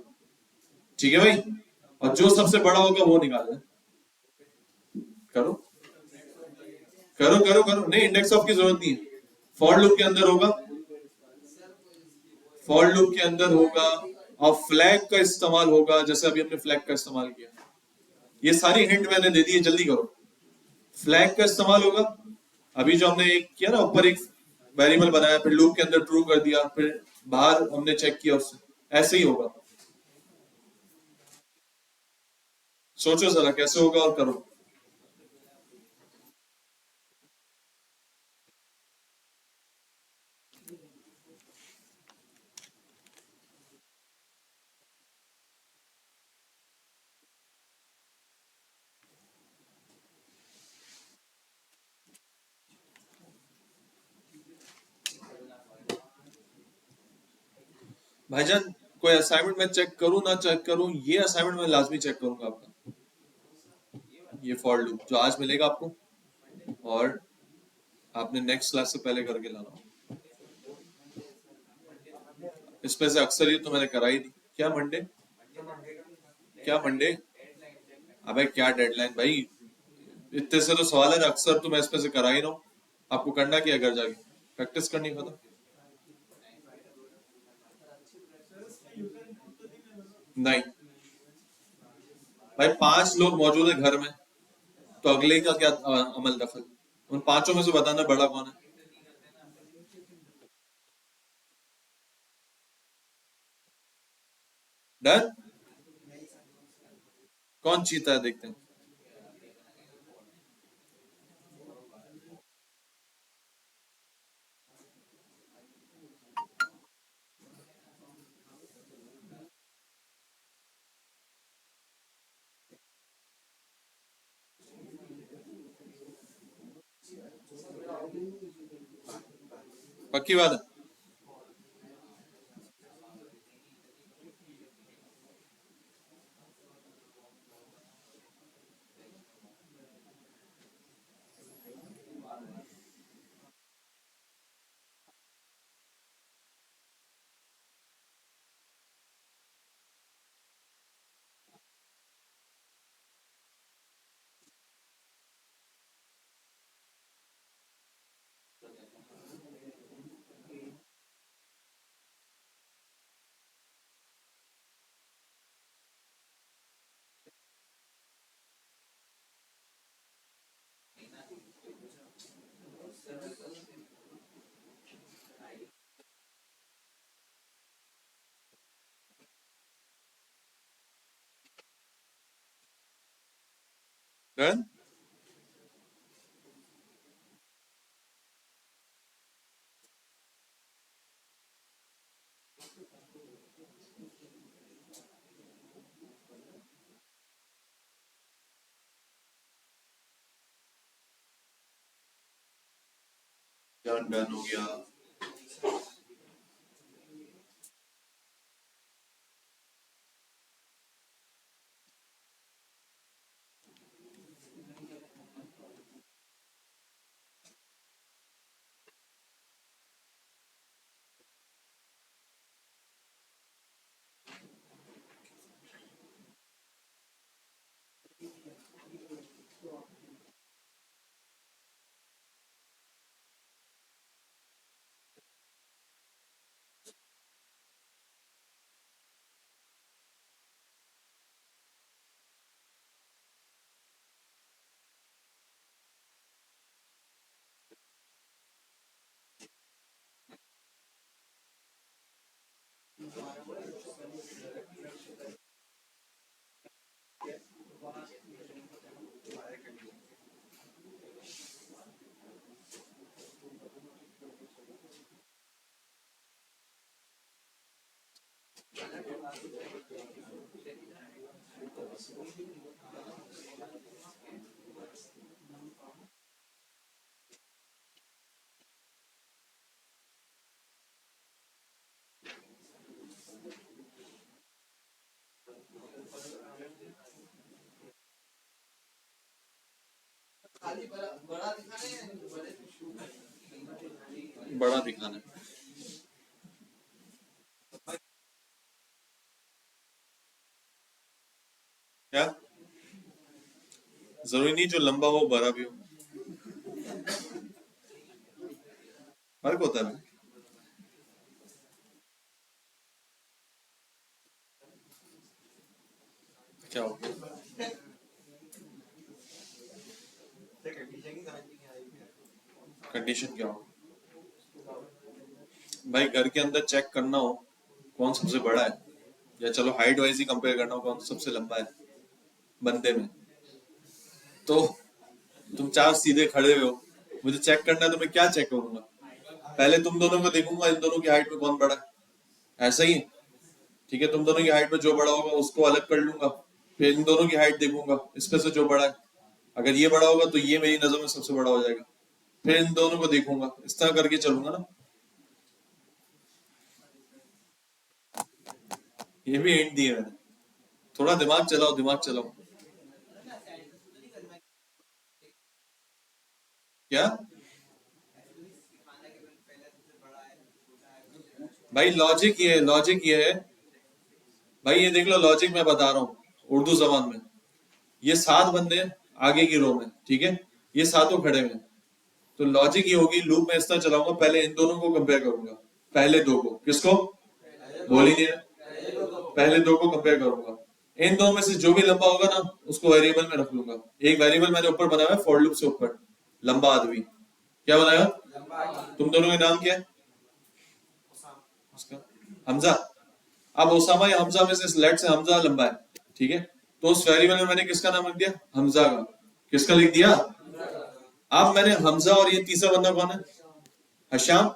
ठीक है भाई, और जो सबसे बड़ा होगा वो निकालना। करो करो करो करो, नहीं इंडेक्स ऑफ की जरूरत नहीं है। फॉर लूप के अंदर होगा, फॉर लूप के अंदर होगा, और फ्लैग का इस्तेमाल होगा, जैसे अभी हमने फ्लैग का इस्तेमाल किया। ये सारी हिंट मैंने दे दी है, जल्दी करो। फ्लैग का इस्तेमाल होगा, अभी जो हमने एक किया ना, ऊपर एक वेरिएबल बनाया, फिर लूप के अंदर ट्रू कर दिया, फिर बाहर हमने चेक किया उससे, ऐसे ही होगा। सोचो जरा कैसे होगा और करो। भाईजान, कोई असाइनमेंट में चेक करूं ना चेक करूं, ये असाइनमेंट में लाजमी चेक करूंगा आपका, ये फॉर लूप जो आज मिलेगा आपको, और आपने नेक्स्ट क्लास से पहले करके लाना। इसमें से अक्सर ये तो मैंने करा ही दी। क्या मंडे? क्या मंडे? अबे क्या डेडलाइन भाई, इतने से तो सवाल है, अक्सर तो मैं इसमें से करा ही रहा हूँ। आपको करना क्या घर जाके? प्रैक्टिस करनी, खत्म। नहीं भाई, 5 लोग मौजूद है घर में, तो अगले का क्या अमल दखल? उन पांचों में से बताना बड़ा कौन है। डन? कौन चीता है, देखते हैं। पक्की बात है? डन? डन डन हो गया। बड़ा दिखाना है। क्या जरूरी नहीं जो लंबा हो बड़ा भी हो, फर्क होता है। क्या हो गया? कंडीशन क्या हो भाई? घर के अंदर चेक करना हो कौन सबसे बड़ा है, या चलो हाइट वाइज ही कंपेयर करना हो कौन सबसे लंबा है बंदे में, तो तुम चार सीधे खड़े हुए हो, मुझे चेक करना है तो मैं क्या चेक करूंगा? पहले तुम दोनों को देखूंगा इन दोनों की हाइट में कौन बड़ा है, ऐसा ही। ठीक है, तुम दोनों की हाइट में जो बड़ा होगा उसको अलग कर लूंगा, फिर इन दोनों की हाइट देखूंगा, इसमें से जो बड़ा है, अगर ये बड़ा होगा तो ये मेरी नजर में सबसे बड़ा हो जाएगा, फिर इन दोनों को देखूंगा, इस तरह करके चलूंगा ना। ये भी एंड दिए मैंने, थोड़ा दिमाग चलाओ, दिमाग चलाओ। क्या भाई? लॉजिक ये है भाई, ये देख लो, लॉजिक मैं बता रहा हूँ उर्दू जबान में। ये 7 बंदे हैं आगे की रो में, ठीक है, ये सातों खड़े हुए हैं, तो लॉजिक ये होगी, लूप में इस तरह चलाऊंगा, पहले इन दोनों को कंपेयर करूंगा, पहले दो को, किसको? बोल ही नहीं है। पहले दो को कंपेयर करूंगा, इन दोनों में से जो भी लंबा होगा ना उसको वेरिएबल में रख लूंगा। एक वेरिएबल मैंने ऊपर बनाया है फॉर लूप से ऊपर, लंबा आदमी। क्या बनाया? तुम दोनों का नाम क्या है उसका? हमजा। अब ओसामा या हमजा में से लेट से हमजा लंबा है, ठीक है, तो उस वेरिएबल में मैंने किसका नाम लिख दिया? हमजा का। किसका लिख दिया? अब मैंने हमजा और ये तीसरा बंदा कौन है? हशाम।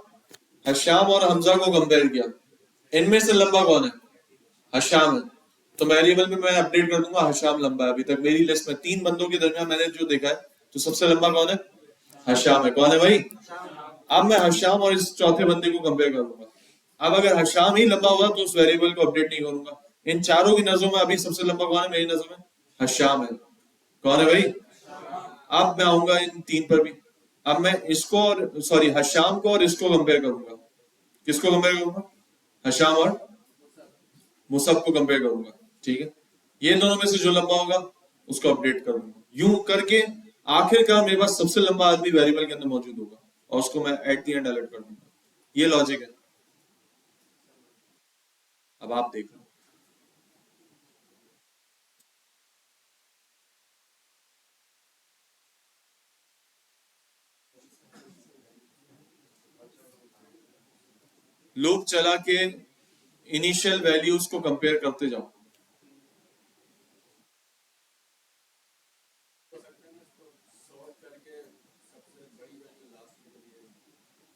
हशाम और हमजा को कंपेयर किया, इनमें से लंबा कौन है? हशाम है, तो वेरिएबल में मैं अपडेट कर दूंगा हशाम लंबा है। अभी तक मेरी लिस्ट में 3 बंदों के दरमियान मैंने जो देखा है, तो सबसे लंबा कौन है? हशाम है। कौन है भाई? अब मैं हशाम और इस चौथे बंदे को कंपेयर करूंगा। अब अगर हशाम ही लंबा होगा तो उस वेरिएबल को अपडेट नहीं करूंगा। इन चारों की नजरों में अभी सबसे लंबा कौन है? मेरी नजर में हशाम है। कौन है भाई? अब मैं आऊंगा इन 3 पर भी। अब मैं इसको और सॉरी हशाम को और इसको कंपेयर करूंगा। किसको कंपेयर करूंगा? हशाम और मुसब को कंपेयर करूंगा, ठीक है, ये दोनों में से जो लंबा होगा उसको अपडेट करूंगा। यूं करके आखिरकार मेरे पास सबसे लंबा आदमी वेरिएबल के अंदर मौजूद होगा और उसको मैं एट द एंड अलर्ट कर दूंगा। ये लॉजिक है। अब आप देख लो। लूप चला के इनिशियल वैल्यूज को कंपेयर करते जाओ।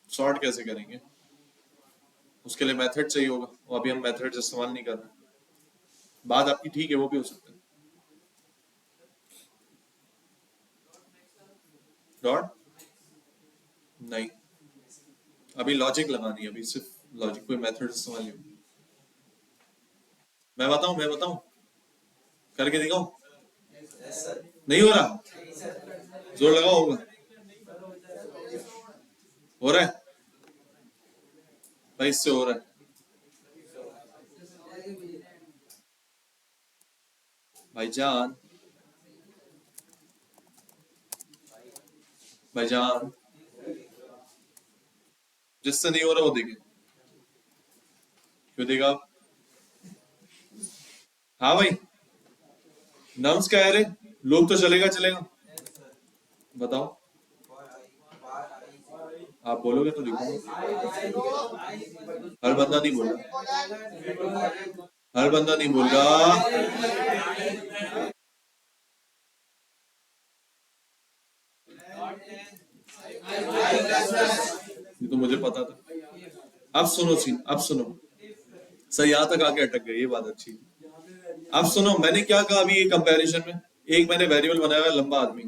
सॉर्ट कैसे करेंगे? उसके लिए मेथड चाहिए होगा, और अभी हम मेथड इस्तेमाल नहीं कर रहे। बात आपकी ठीक है, वो भी हो सकता है। डॉट नहीं, अभी लॉजिक लगानी है, अभी सिर्फ लॉजिक, कोई मेथड इस्तेमाल नहीं। मैं बताऊं करके दिखाऊं? नहीं हो रहा? जोर लगाओ, होगा। हो रहा है भाई, इससे हो रहा है। भाईजान, भाईजान, जिससे नहीं हो रहा वो देखे। क्यों देगा आप? हाँ भाई, नम्स क्या है रे? लूप तो चलेगा चलेगा। बताओ, आप बोलोगे तो देखूंगा। हर बंदा नहीं बोल रहा, हर बंदा नहीं बोल रहा। ये तो मुझे पता था। अब सुनो सीन, अब सुनो, सर यहाँ तक आके अटक गए, ये बात अच्छी। अब सुनो, मैंने क्या कहा अभी ये कंपैरिजन में, एक मैंने वेरिएबल बनाया हुआ लंबा आदमी,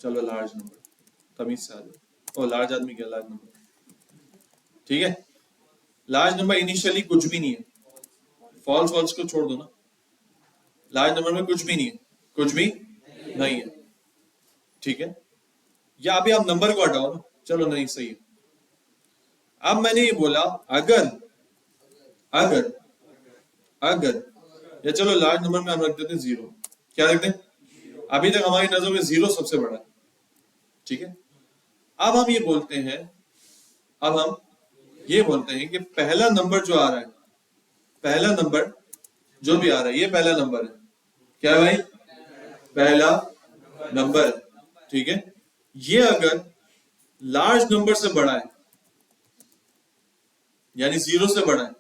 चलो लार्ज नंबर, तमीज से आ जाओ। ओ लार्ज आदमी क्या, लार्ज नंबर, ठीक है। लार्ज नंबर इनिशियली कुछ भी नहीं है, फॉल्स फॉल्स को छोड़ दो ना, लार्ज नंबर में कुछ भी नहीं है, कुछ भी नहीं है, ठीक है। या अभी आप नंबर को हटाओ ना, चलो नहीं सही है। अब मैंने ये बोला अगर अगर अगर या चलो लार्ज नंबर में हम रख देते हैं 0, क्या रखते हैं, अभी तक हमारी नजर में 0 सबसे बड़ा है, ठीक है। अब हम ये बोलते हैं, अब हम ये बोलते हैं कि पहला नंबर जो आ रहा है, पहला नंबर जो भी आ रहा है, ये पहला नंबर है, क्या है भाई, पहला नंबर, ठीक है। ये अगर लार्ज नंबर से बड़ा है, यानी 0 से बड़ा है,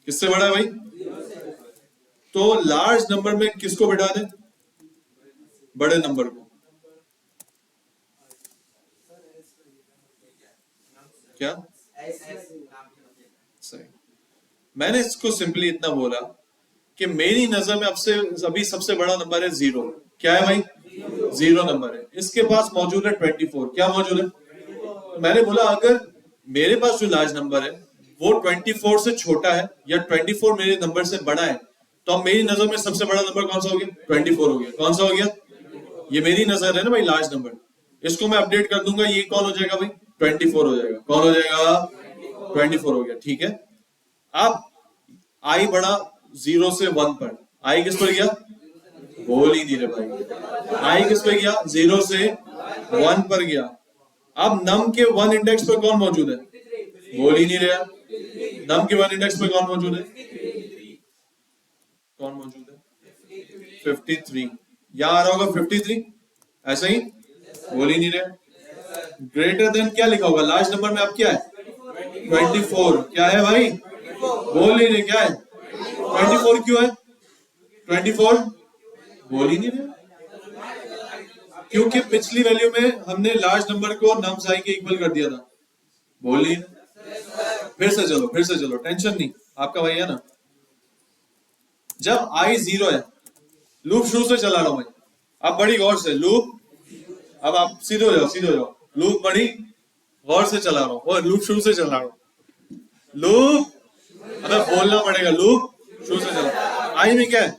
किससे बड़ा है भाई, तो लार्ज नंबर में किसको बिठा दे, बड़े नंबर को, क्या सही। मैंने इसको सिंपली इतना बोला कि मेरी नजर में अब से अभी सबसे बड़ा नंबर है 0, क्या है भाई, 0 नंबर है, इसके पास मौजूद है 24, क्या मौजूद है। तो मैंने बोला अगर मेरे पास जो लार्ज नंबर है वो 24 से छोटा है या 24 मेरे नंबर से बड़ा है, तो अब मेरी नजर में सबसे बड़ा नंबर कौन सा हो गया, 24 हो गया। कौन सा हो गया, ये मेरी नजर है ना भाई, लार्ज नंबर, इसको मैं अपडेट कर दूंगा, ये कौन हो जाएगा भाई, 24 हो जाएगा। कौन हो जाएगा, 24 हो गया, ठीक है। अब आई बढ़ा 0 से 1 पर, आई किस पर गया, बोल ही नहीं रहे भाई, आई किस पर गया, 0 से 1 पर गया। अब नम के 1 इंडेक्स पर कौन मौजूद है, बोल ही नहीं रहा, नम के 1 इंडेक्स पर कौन मौजूद है, कौन मौजूद है, 53, यहां आ रहा होगा 53, ऐसा ही, बोल ही नहीं रहा। ग्रेटर देन क्या लिखा होगा, लार्ज नंबर में अब क्या है, 24, क्या है भाई, बोल ही नहीं, क्या है 24, क्यों है 24, बोल ही नहीं रहे, क्योंकि पिछली वैल्यू में हमने लार्ज नंबर को नम्स आई के इक्वल कर दिया था, बोल ही नहीं। फिर से चलो, टेंशन नहीं, आपका भाई है ना। जब आई 0 है, लूप शुरू से चला रहा हूं मैं, अब बड़ी गौर से लूप, अब आप सीधे हो जाओ, लूप बड़ी गौर से चला रहा हूं, और लूप शुरू से चला रहा हूं, लूप अगर बोलना पड़ेगा, लूप शुरू से चला। आई में क्या है,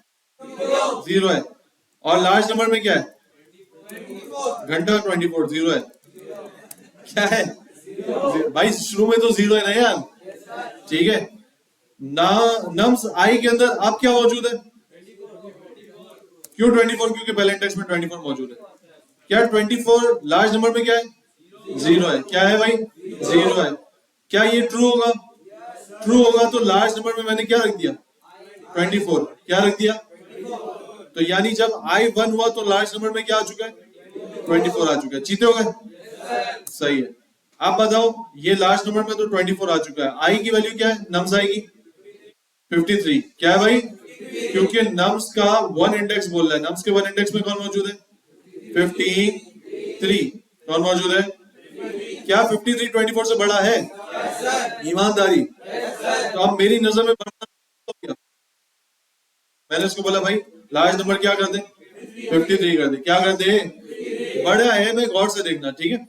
0 है, और लार्ज नंबर में क्या है, घंटा 24, 0 है, क्या है भाई, शुरू में तो 0 है ना यार, ठीक है ना। नम्स आई के अंदर अब क्या मौजूद है, क्यों 24, क्योंकि पहले इंडेक्स में 24 मौजूद है। क्या 24 लार्ज नंबर में क्या है, 0 है, क्या है भाई, 0 है। क्या ये ट्रू होगा, ट्रू होगा तो लार्ज नंबर में मैंने क्या रख दिया, 24, क्या रख दिया, तो यानी जब आई 1 हुआ तो लार्ज नंबर में क्या आ चुका है, 24 आ चुका है, जीते हो गए, सही है। आप बताओ, ये लार्ज नंबर में तो 24 आ चुका है, आई की वैल्यू क्या है, नम्स आएगी 53, क्या है भाई, क्योंकि नम्स का 1 इंडेक्स बोल रहा है, नम्स के 1 इंडेक्स में कौन मौजूद है, 53, कौन मौजूद है, क्या 53 24 से बड़ा है, ईमानदारी, तो अब मेरी नजर में बड़ा, मैंने उसको बोला भाई लार्ज नंबर क्या कर दे, 53 कर दे, क्या कर दे, बड़ा है, मैं गौर से देखना, ठीक है।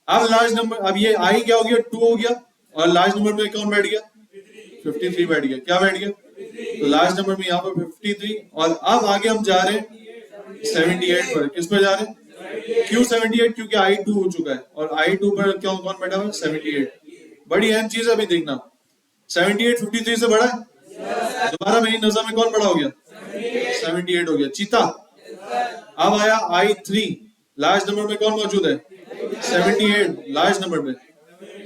अब लार्ज नंबर, अब ये आई क्या हो गया, 2 हो गया, और लार्ज नंबर में कौन बैठ गया, 53 बैठ गया, क्या बैठ गया, तो लार्ज नंबर में यहाँ पर 53, और अब आगे हम जा रहे हैं 78 पर, किस पर जा रहे हैं, क्यों 78, क्योंकि आई 2 हो चुका है, और आई 2 पर क्यों कौन बैठा हुआ, 78। बड़ी अहम चीज अभी देखना, 78 53 से बड़ा है, दोबारा मेरी नजर में कौन बड़ा हो गया, 78 हो गया, चीता। अब आया आई 3, लार्ज नंबर में कौन मौजूद है, 78, लार्ज नंबर में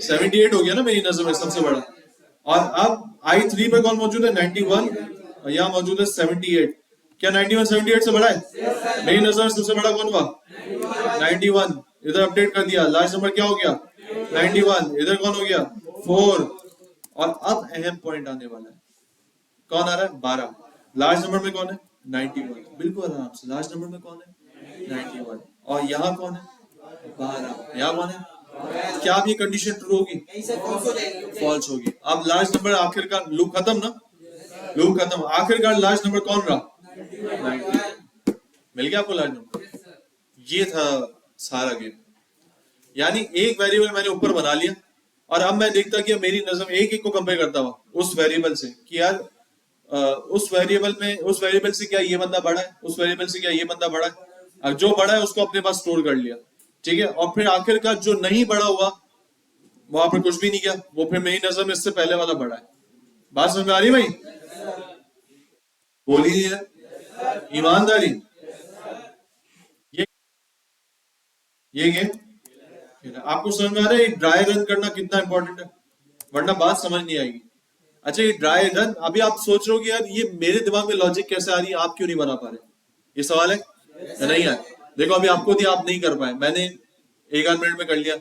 78 हो गया ना मेरी नजर में सबसे बड़ा, और अब आई 3 पे कौन मौजूद है, 91, और यहाँ मौजूद है 78, क्या 91 78 से बड़ा है, मेरी नजर में सबसे बड़ा कौन हुआ, 91, इधर अपडेट कर दिया, लार्ज नंबर क्या हो गया, 91, इधर कौन हो गया, 4, और अब अहम पॉइंट आने वाला है, कौन आ रहा है, 12, लार्ज नंबर में कौन है, 91, बिल्कुल आराम से, लार्ज नंबर में कौन है, 91, और यहाँ कौन है, 12, यहाँ कौन है, क्या अब ये कंडीशन ट्रू होगी? नहीं सर, false हो जाएगी। फॉल्स होगी। अब लार्ज नंबर आखिरकार लूप खत्म ना, लूप खत्म। आखिरकार लार्ज नंबर कौन रहा? 90। मिल गया आपको लार्ज नंबर? ये था सारा गेम। यानी एक वेरिएबल मैंने ऊपर बना लिया और अब मैं देखता कि मेरी नजर एक एक को कंपेयर करता हुआ उस वेरिएबल से कि यार उस वेरिएबल से क्या ये बंदा बड़ा है, उस वेरिएबल से क्या ये बंदा बड़ा है। अब जो बड़ा है उसको अपने पास स्टोर कर लिया, ठीक है। और फिर आखिरकार जो नहीं बड़ा हुआ वहां पर कुछ भी नहीं किया, वो फिर मेरी नजर में इससे पहले वाला बड़ा है। बात समझ में आ रही भाई? बोली नहीं है ईमानदारी। ये गेम आपको समझ में आ रहा है? ड्राई रन करना कितना इंपॉर्टेंट है, वरना बात समझ नहीं आएगी। अच्छा ये ड्राई रन, अभी आप सोच रहे हो कि यार ये मेरे दिमाग में लॉजिक कैसे आ रही है, आप क्यों नहीं बना पा रहे? ये सवाल है या नहीं है? देखो अभी आपको दिया, आप नहीं कर पाए, मैंने एक आध मिनट में कर लिया।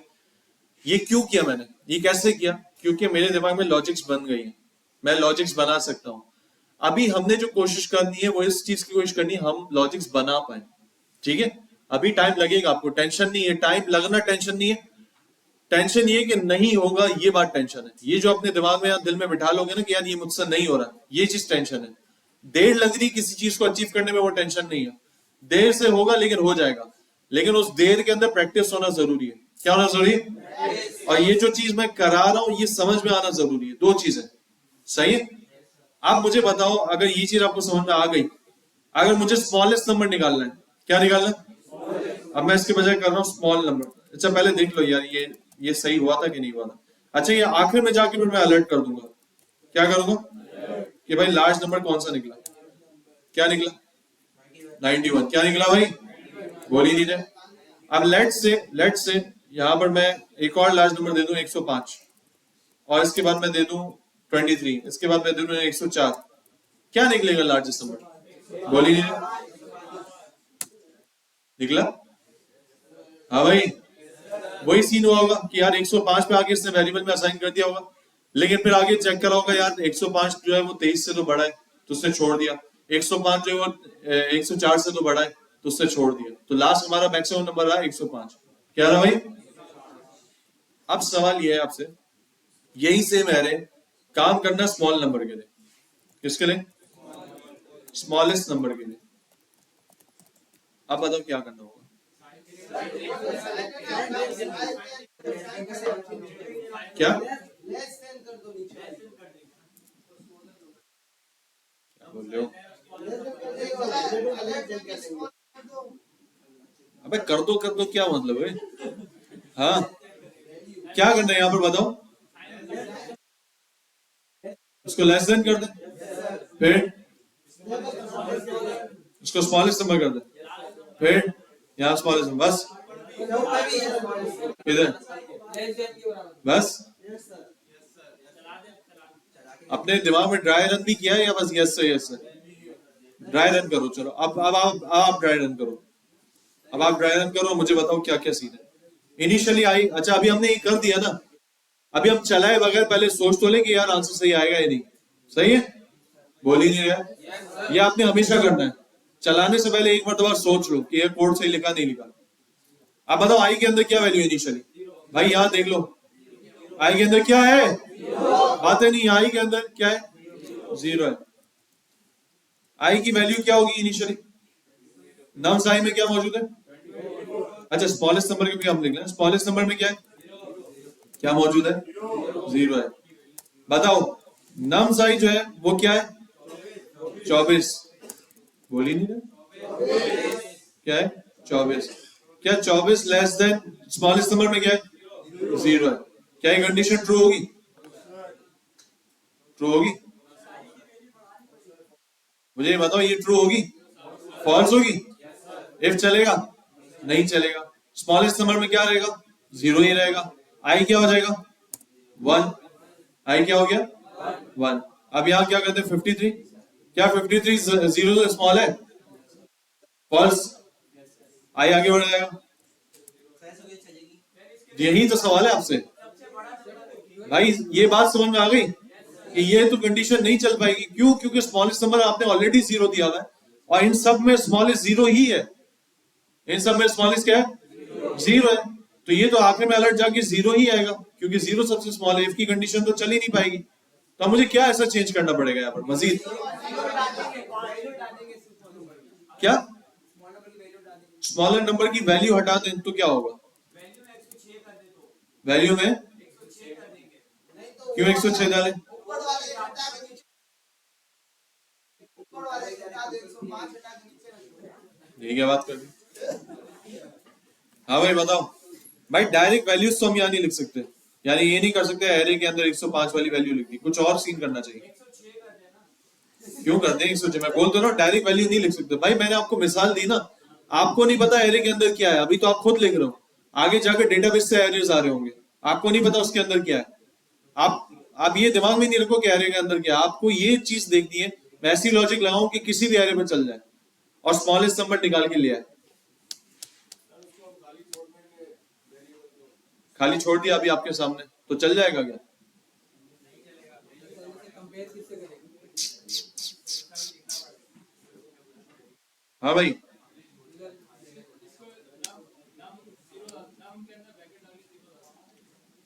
ये क्यों किया मैंने, ये कैसे किया? क्योंकि मेरे दिमाग में लॉजिक्स बन गई है, मैं लॉजिक्स बना सकता हूं। अभी हमने जो कोशिश करनी है वो इस चीज की कोशिश करनी है हम लॉजिक्स बना पाए, ठीक है। अभी टाइम लगेगा आपको, टेंशन नहीं है, टाइम लगना टेंशन नहीं है। टेंशन ये कि नहीं होगा, ये बात टेंशन है। ये जो अपने दिमाग में या दिल में बिठा लोगे ना कि यार ये मुझसे नहीं हो रहा, ये चीज टेंशन है। देर लग रही किसी चीज को अचीव करने में, वो टेंशन नहीं है। देर से होगा लेकिन हो जाएगा, लेकिन उस देर के अंदर प्रैक्टिस होना जरूरी है। क्या होना जरूरी है? और ये जो चीज मैं करा रहा हूं ये समझ में आना जरूरी है। दो चीजें, सही है। आप मुझे बताओ, अगर ये चीज आपको समझ में आ गई, अगर मुझे स्मॉलेस्ट नंबर निकालना है, क्या निकालना है? अब मैं इसके बजाय कर रहा हूं स्मॉल नंबर। अच्छा पहले देख लो यार ये सही हुआ था कि नहीं हुआ था। अच्छा ये आखिर में जाके फिर मैं अलर्ट कर दूंगा, क्या करूंगा कि भाई लार्ज नंबर कौन सा निकला। क्या निकला? 91। क्या निकला भाई? बोल ही नहीं रहे। अब लेट से यहां पर मैं एक और लार्ज नंबर दे दूं 105, और इसके बाद मैं दे दूं 23, इसके बाद मैं दे दूं 104। क्या निकलेगा लार्जेस्ट नंबर? बोल ही नहीं रहे। निकला? हाँ भाई, वही सीन हुआ होगा कि यार 105 पे आगे इसने वेरिएबल में असाइन कर दिया होगा, लेकिन फिर आगे चेक करा होगा यार 105 जो है वो 23 से तो बड़ा है, तो उसने छोड़ दिया। 105 जो है वो 104 से तो बड़ा है, तो उससे छोड़ दिया। तो लास्ट हमारा मैक्सिमम नंबर रहा 105। क्या रहा भाई? अब सवाल ये है आपसे, यही सेम है रे, काम करना स्मॉल नंबर के लिए। किसके लिए? स्मॉलेस्ट नंबर के लिए। अब बताओ क्या करना होगा? क्या बोल रहे हो? अबे कर दो क्या मतलब है? हाँ क्या करना है यहाँ पर बताओ? उसको लेस देन कर दे, फिर उसको स्मॉलेस्ट नंबर कर दे, फिर यहाँ स्मॉलेस्ट नंबर, बस इधर बस। अपने दिमाग में ड्राई रन भी किया है या बस यस से यस से? ड्राई रन करो। चलो अब आप ड्राई रन करो। अब आप ड्राई रन करो, मुझे बताओ क्या क्या सीन है। इनिशियली आई, अच्छा अभी हमने ये कर दिया ना, अभी हम चलाए बगैर पहले सोच तो लें कि यार आंसर सही आएगा या नहीं। सही है? बोल ही नहीं रहा। ये आपने हमेशा करना है, चलाने से पहले एक मरतबा सोच लो कि ये कोड सही लिखा नहीं लिखा। अब बताओ आई के अंदर क्या वैल्यू इनिशियली? भाई यहाँ देख लो, आई के अंदर क्या है? बातें नहीं, आई के अंदर क्या है? 0 है। आई की वैल्यू क्या होगी इनिशियली? नम्स आई में क्या मौजूद है? अच्छा स्मॉलेस्ट नंबर के भी हम लिख लें। स्मॉलेस्ट नंबर में क्या है? क्या मौजूद है? 0 है। बताओ नम्स आई जो है वो क्या है? 24। बोल ही नहीं रहे। क्या है? 24। क्या 24 लेस देन स्मॉलेस्ट नंबर में क्या है? 0 है। क्या ये कंडीशन ट्रू होगी? ट्रू होगी? मुझे बताओ ये ट्रू होगी? फॉल्स होगी? इफ चलेगा? नहीं चलेगा। स्मॉलेस्ट नंबर में क्या रहेगा? 0 ही रहेगा। आई क्या हो जाएगा? 1। आई क्या हो गया? 1। अब यहां क्या करते हैं? 53। क्या 53 0 से स्मॉल है? फॉल्स। आई आगे बढ़ जाएगा। यही तो सवाल है आपसे भाई। ये बात समझ में आ गई कि ये तो कंडीशन नहीं चल पाएगी। क्यों? क्योंकि स्मॉलेस्ट नंबर आपने ऑलरेडी 0 दिया हुआ है और इन सब में स्मॉलेस्ट 0 ही है। इन सब में स्मॉलेस्ट क्या है? 0 है। तो ये तो आखिर में अलर्ट जाके 0 ही आएगा, क्योंकि 0 सबसे स्मॉल है, इफ की कंडीशन तो चल ही नहीं पाएगी। तो अब मुझे क्या ऐसा चेंज करना पड़ेगा यहाँ पर मजीद? क्या स्मॉलर नंबर की वैल्यू हटा दें तो क्या होगा? वैल्यू में क्यों 106 डालें? ये क्या बात कर दी? हाँ भाई बताओ भाई, डायरेक्ट वैल्यूज तो हम यहाँ नहीं लिख सकते, यानी ये नहीं कर सकते एरे के अंदर 105 वाली वैल्यू लिख दी, कुछ और सीन करना चाहिए। क्यों करते हैं 106? मैं बोल तो रहा हूँ डायरेक्ट वैल्यू नहीं लिख सकते भाई, मैंने आपको मिसाल दी ना, आपको नहीं पता एरे के अंदर क्या है, अभी तो आप खुद लिख रहे हो, आगे जाकर डेटाबेस से एरेज आ रहे होंगे, आपको नहीं पता उसके अंदर क्या है। आप ये दिमाग में नहीं रखो कि एरे के अंदर क्या है, आपको ये चीज देखनी है, मैं ऐसी लॉजिक लगाऊं कि किसी भी एरे में चल जाए और स्मॉलेस्ट नंबर निकाल के लिया है। खाली छोड़ दिया अभी आपके सामने, तो चल जाएगा क्या? हाँ भाई,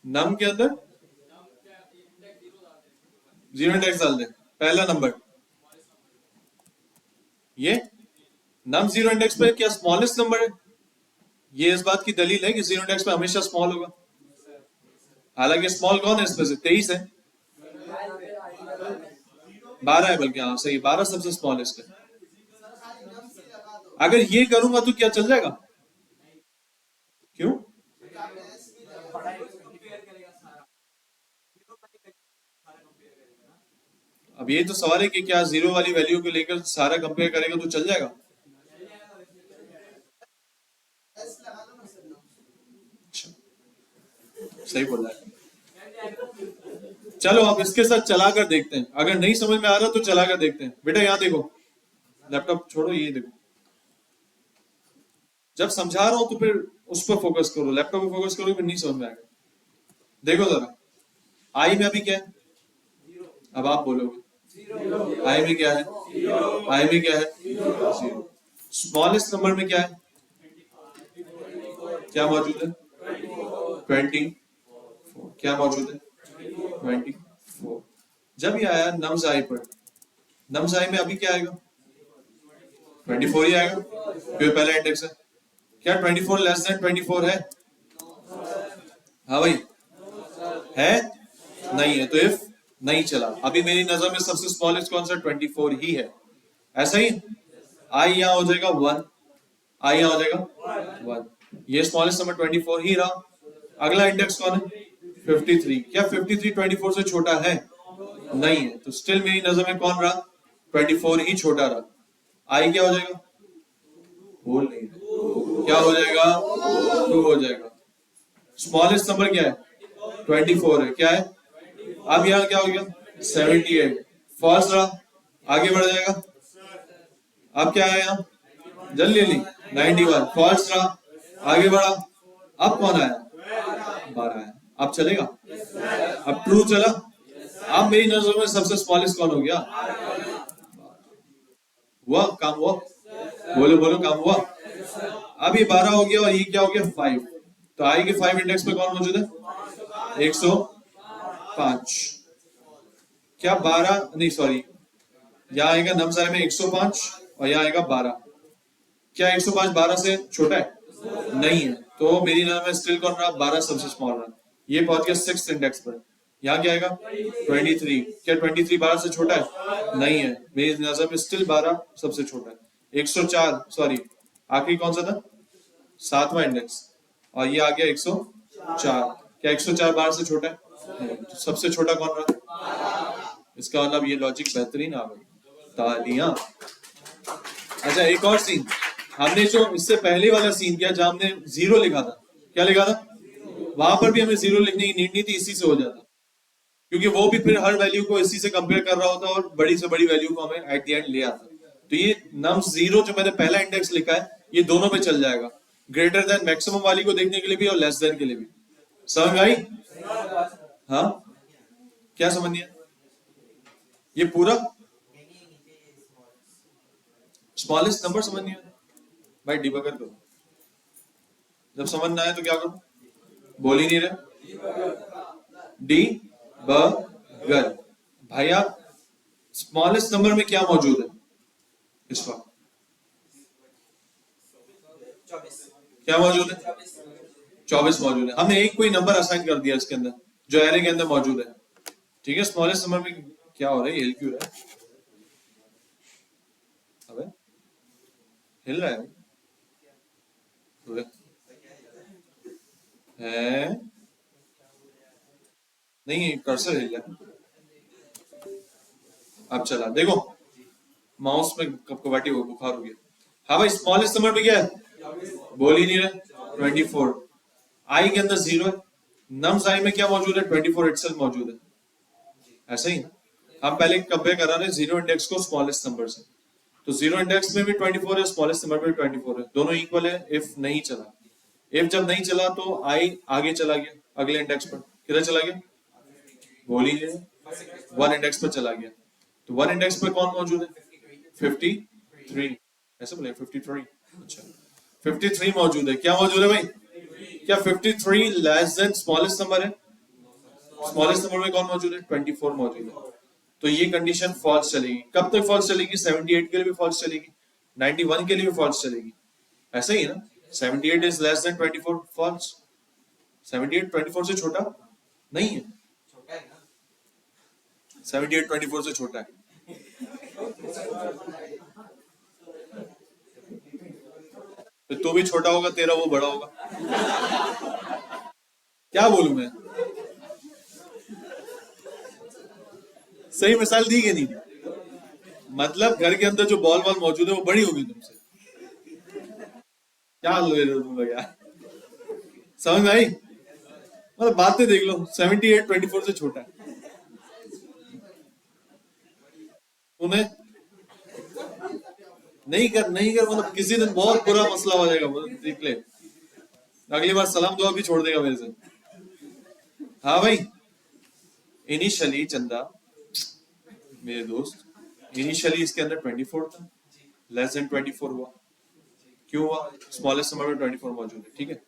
नम के अंदर 0 इंडेक्स डाल दे, पहला नंबर। ये नम 0 इंडेक्स पे क्या स्मॉलेस्ट नंबर है? ये इस बात की दलील है कि 0 इंडेक्स पे हमेशा स्मॉल होगा, हालांकि स्मॉल कौन है इसमें से? 23 है, 12 है बल्कि, हाँ सही, 12 सबसे स्मॉलेस्ट है। अगर ये करूंगा तो क्या चल जाएगा? क्यों? अब ये तो सवाल है कि क्या 0 वाली वैल्यू को लेकर सारा कंपेयर करेगा तो चल जाएगा? सही बोल रहा है। चलो अब इसके साथ चलाकर देखते हैं, अगर नहीं समझ में आ रहा तो चलाकर देखते हैं। बेटा यहाँ देखो, लैपटॉप छोड़ो, ये देखो, जब समझा रहा हूं तो फिर उस पर फोकस करो, लैपटॉप पे फोकस करो फिर नहीं समझ में आएगा। देखो जरा, आई में अभी क्या है? अब आप बोलोगे आई में क्या है? आई में क्या है? 0। स्मॉलेस्ट नंबर में क्या है? क्या मौजूद है? 24। क्या मौजूद है? 24। जब ये आया नम्स आई पर, नम्स आई में अभी क्या आएगा? 24 ही आएगा, क्योंकि पहला इंडेक्स है। क्या 24 लेस देन 24 है? हाँ भाई है? नहीं है, तो इफ नहीं चला। अभी मेरी नजर में सबसे स्मॉलेस्ट कौन सा? 24 ही है, ऐसा ही। आई यहाँ हो जाएगा 1, आई यहाँ हो जाएगा 1, ये स्मॉलेस्ट नंबर 24 ही रहा। अगला इंडेक्स कौन है? 53। क्या 53 24 से छोटा है? नहीं है, तो स्टिल मेरी नजर में कौन रहा? 24 ही छोटा रहा। आई क्या हो जाएगा? बोल नहीं, क्या हो जाएगा? 2 हो जाएगा। स्मॉलेस्ट नंबर क्या है? 24 है, क्या है? अब यहाँ क्या हो गया? 78। फॉल्स रहा, आगे बढ़ जाएगा। अब क्या है यहाँ? जल्दी जल्दी, 91। फॉल्स रहा, आगे बढ़ा। अब कौन आया? 12 आया। अब चलेगा? अब ट्रू चला। अब मेरी नजर में सबसे स्मॉलेस्ट कौन हो गया? हुआ काम? हुआ? बोलो बोलो, काम हुआ? अब ये 12 हो गया और ये क्या हो गया? 5। तो आई के 5 इंडेक्स पे कौन मौजूद है? 105। क्या 12 नहीं, सॉरी, यहाँ आएगा नम्स में 105 और यहाँ आएगा 12। क्या 105 12 से छोटा है? नहीं है, तो मेरी नजर में स्टिल कौन रहा? 12 सबसे स्मॉल रहा। ये पहुंच गया 6th इंडेक्स पर। यहाँ क्या आएगा? 23। क्या 23 12 से छोटा है? नहीं है, मेरी नजर में स्टिल 12 सबसे छोटा है। 104, सॉरी, आखिरी कौन सा था? 7वां इंडेक्स, और ये आ गया 104। क्या 104 12 से छोटा है? नहीं, तो सबसे छोटा कौन रहा? इसका मतलब ये लॉजिक बेहतरीन आ गई। तालियां। अच्छा, एक और सीन, हमने जो इससे पहले वाला सीन किया जहां हमने 0 लिखा था, क्या लिखा था? वहां पर भी हमें 0 लिखने की नीड नहीं थी, इसी से हो जाता, क्योंकि वो भी फिर हर वैल्यू को इसी से कंपेयर कर रहा होता और बड़ी से बड़ी वैल्यू को हमें एट द एंड ले आता। तो ये नम्स 0 जो मैंने पहला इंडेक्स लिखा है, ये दोनों पे चल जाएगा, ग्रेटर देन मैक्सिमम वाली को देखने के लिए भी और लेस देन के लिए भी। समझ आई? हाँ, क्या समझ नहीं है? ये पूरा स्मॉलेस्ट नंबर समझ नहीं है भाई, डिबगर करो। जब समझ ना आए तो क्या करो? बोल ही नहीं रहे। डी बगर। भैया स्मॉलेस्ट नंबर में क्या मौजूद है इस वक्त? क्या मौजूद है? 24 मौजूद है। हमने एक कोई नंबर असाइन कर दिया इसके अंदर जो एरे के अंदर मौजूद है, ठीक है। स्मॉलेस्ट नंबर में क्या हो रहा है? हिल क्यों रहा है? अबे हिल रहा है नहीं, कर्सर हिल रहा है। अब चला, देखो माउस में कपकपाटी हो, बुखार हो गया। हाँ भाई, स्मॉलेस्ट नंबर में क्या है? बोल ही नहीं रहे। 24। आई के अंदर 0 है। नम्स आई में क्या मौजूद है? 24 इटसेल्फ मौजूद है। ऐसा ही ना, हम पहले कंपेयर करा रहे जीरो इंडेक्स को स्मॉलेस्ट नंबर से। तो जीरो इंडेक्स में भी 24 है, स्मॉलेस्ट नंबर में भी 24 है, दोनों इक्वल है इफ नहीं चला। इफ जब नहीं चला तो आई आगे चला गया अगले इंडेक्स पर। किधर चला गया? बोल ही नहीं, 1 इंडेक्स पर चला गया। तो 1 इंडेक्स पर कौन मौजूद है? 53। ऐसे बोले 53। अच्छा 53 मौजूद है। क्या मौजूद है भाई? क्या 53 लेस देन स्मॉलेस्ट नंबर है? स्मॉलेस्ट नंबर में कौन मौजूद है? 24 मौजूद है। तो ये कंडीशन फॉल्स चलेगी। कब तक फॉल्स चलेगी? 78 के लिए भी फॉल्स चलेगी, 91 के लिए भी फॉल्स चलेगी। ऐसा ही है ना, 78 इज लेस देन 24, फॉल्स। 78 24 से छोटा नहीं है। 78 24 से छोटा है। तो तू भी छोटा होगा, तेरा वो बड़ा होगा। क्या बोलूं मैं? सही मिसाल दी कि नहीं? मतलब घर के अंदर जो बॉल मौजूद है वो बड़ी होगी तुमसे। क्या ले रहे हो तुम लोग यार? समझ में आई? मतलब बातें देख लो, 78 24 से छोटा है। उन्हें नहीं कर मतलब किसी दिन बहुत बुरा मसला हो जाएगा, देख ले। अगली बार सलाम दुआ भी छोड़ देगा मेरे से। हाँ भाई, इनिशियली चंदा मेरे दोस्त, इनिशियली इसके अंदर 24 था, लेस देन 24 हुआ। क्यों हुआ? स्मॉलेस्ट नंबर में 24 मौजूद है, ठीक है।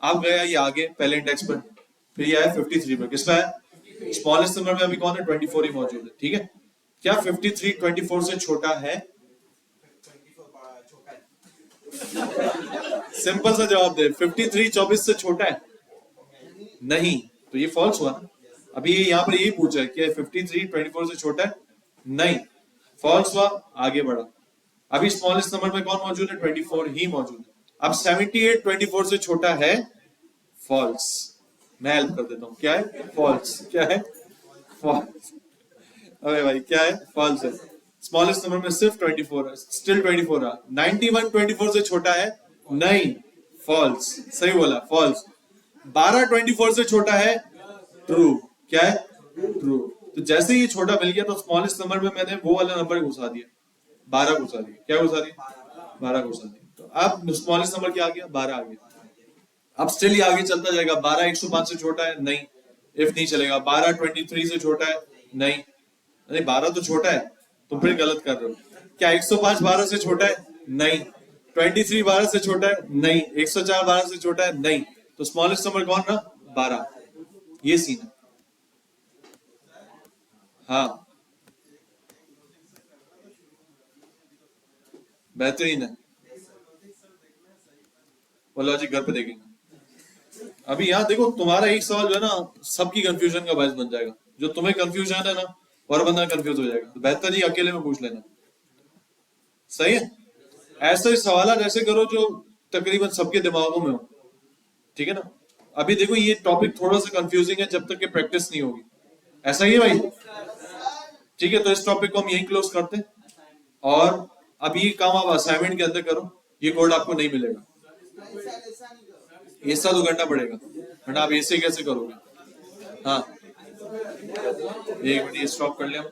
अब गया ये आगे पहले इंडेक्स पर, फिर ये आया 53 पर। किस पे है? स्मॉलेस्ट नंबर में अभी कौन है? 24 ही मौजूद है, ठीक है। क्या 53 24 से छोटा है? सिंपल सा जवाब दे। 53 24 से छोटा है? नहीं, तो ये फॉल्स हुआ। अभी ये यहाँ पर यही पूछा है कि 53 24 से छोटा है? नहीं, फॉल्स हुआ, आगे बढ़ा। अभी स्मॉलेस्ट नंबर में कौन मौजूद है? 24 ही मौजूद है। अब 78 24 से छोटा है? फॉल्स। मैं हेल्प कर देता हूं। क्या है? फॉल्स। क्या है? फॉल्स। अरे भाई क्या है? फॉल्स है। स्मॉलेस्ट नंबर में सिर्फ 24 है, स्टिल 24 है। 91 24 से छोटा है? नहीं, फॉल्स। सही बोला, फॉल्स। 12 24 से छोटा है? ट्रू। क्या है? ट्रू। तो जैसे ही छोटा मिल गया तो स्मॉलेस्ट नंबर में मैंने वो वाला नंबर घुसा दिया, 12 घुसा दिया। क्या घुसा दिया? 12 घुसा दिया। तो अब स्मॉलेस्ट नंबर क्या आ गया? 12 आ गया। अब स्टिल ये आगे चलता जाएगा। 12 105 से छोटा है? नहीं, इफ नहीं चलेगा। 12 23 से छोटा है? नहीं, 12 तो छोटा है, तुम फिर गलत कर रहे हो। क्या 105 12 से छोटा है? नहीं। 23 12 से छोटा है? नहीं। 104 12 से छोटा है? नहीं। तो स्मॉलेस्ट नंबर कौन रहा? 12। ये सीन है। हाँ, बेहतरीन है। वो लॉजिक घर पे देखेंगे। अभी यहाँ देखो, तुम्हारा एक सवाल जो है ना सबकी कंफ्यूजन का बायस बन जाएगा। जो तुम्हें कंफ्यूजन है ना और बंदा कंफ्यूज हो जाएगा। तो बेहतर ही अकेले में पूछ लेना। सही है? ऐसे सवाल ऐसे करो जो तकरीबन सबके दिमागों में हो, ठीक है ना। अभी देखो ये टॉपिक थोड़ा सा कंफ्यूजिंग है जब तक कि प्रैक्टिस नहीं होगी। ऐसा ही है भाई? ठीक है, तो इस टॉपिक को हम यही क्लोज करते हैं। और अब ये काम आप असाइनमेंट के अंदर करो। ये कोड आपको नहीं मिलेगा, ऐसा तो करना पड़ेगा, वरना आप ऐसे कैसे करोगे? हाँ, एक मिनट, ये स्टॉप कर लिया।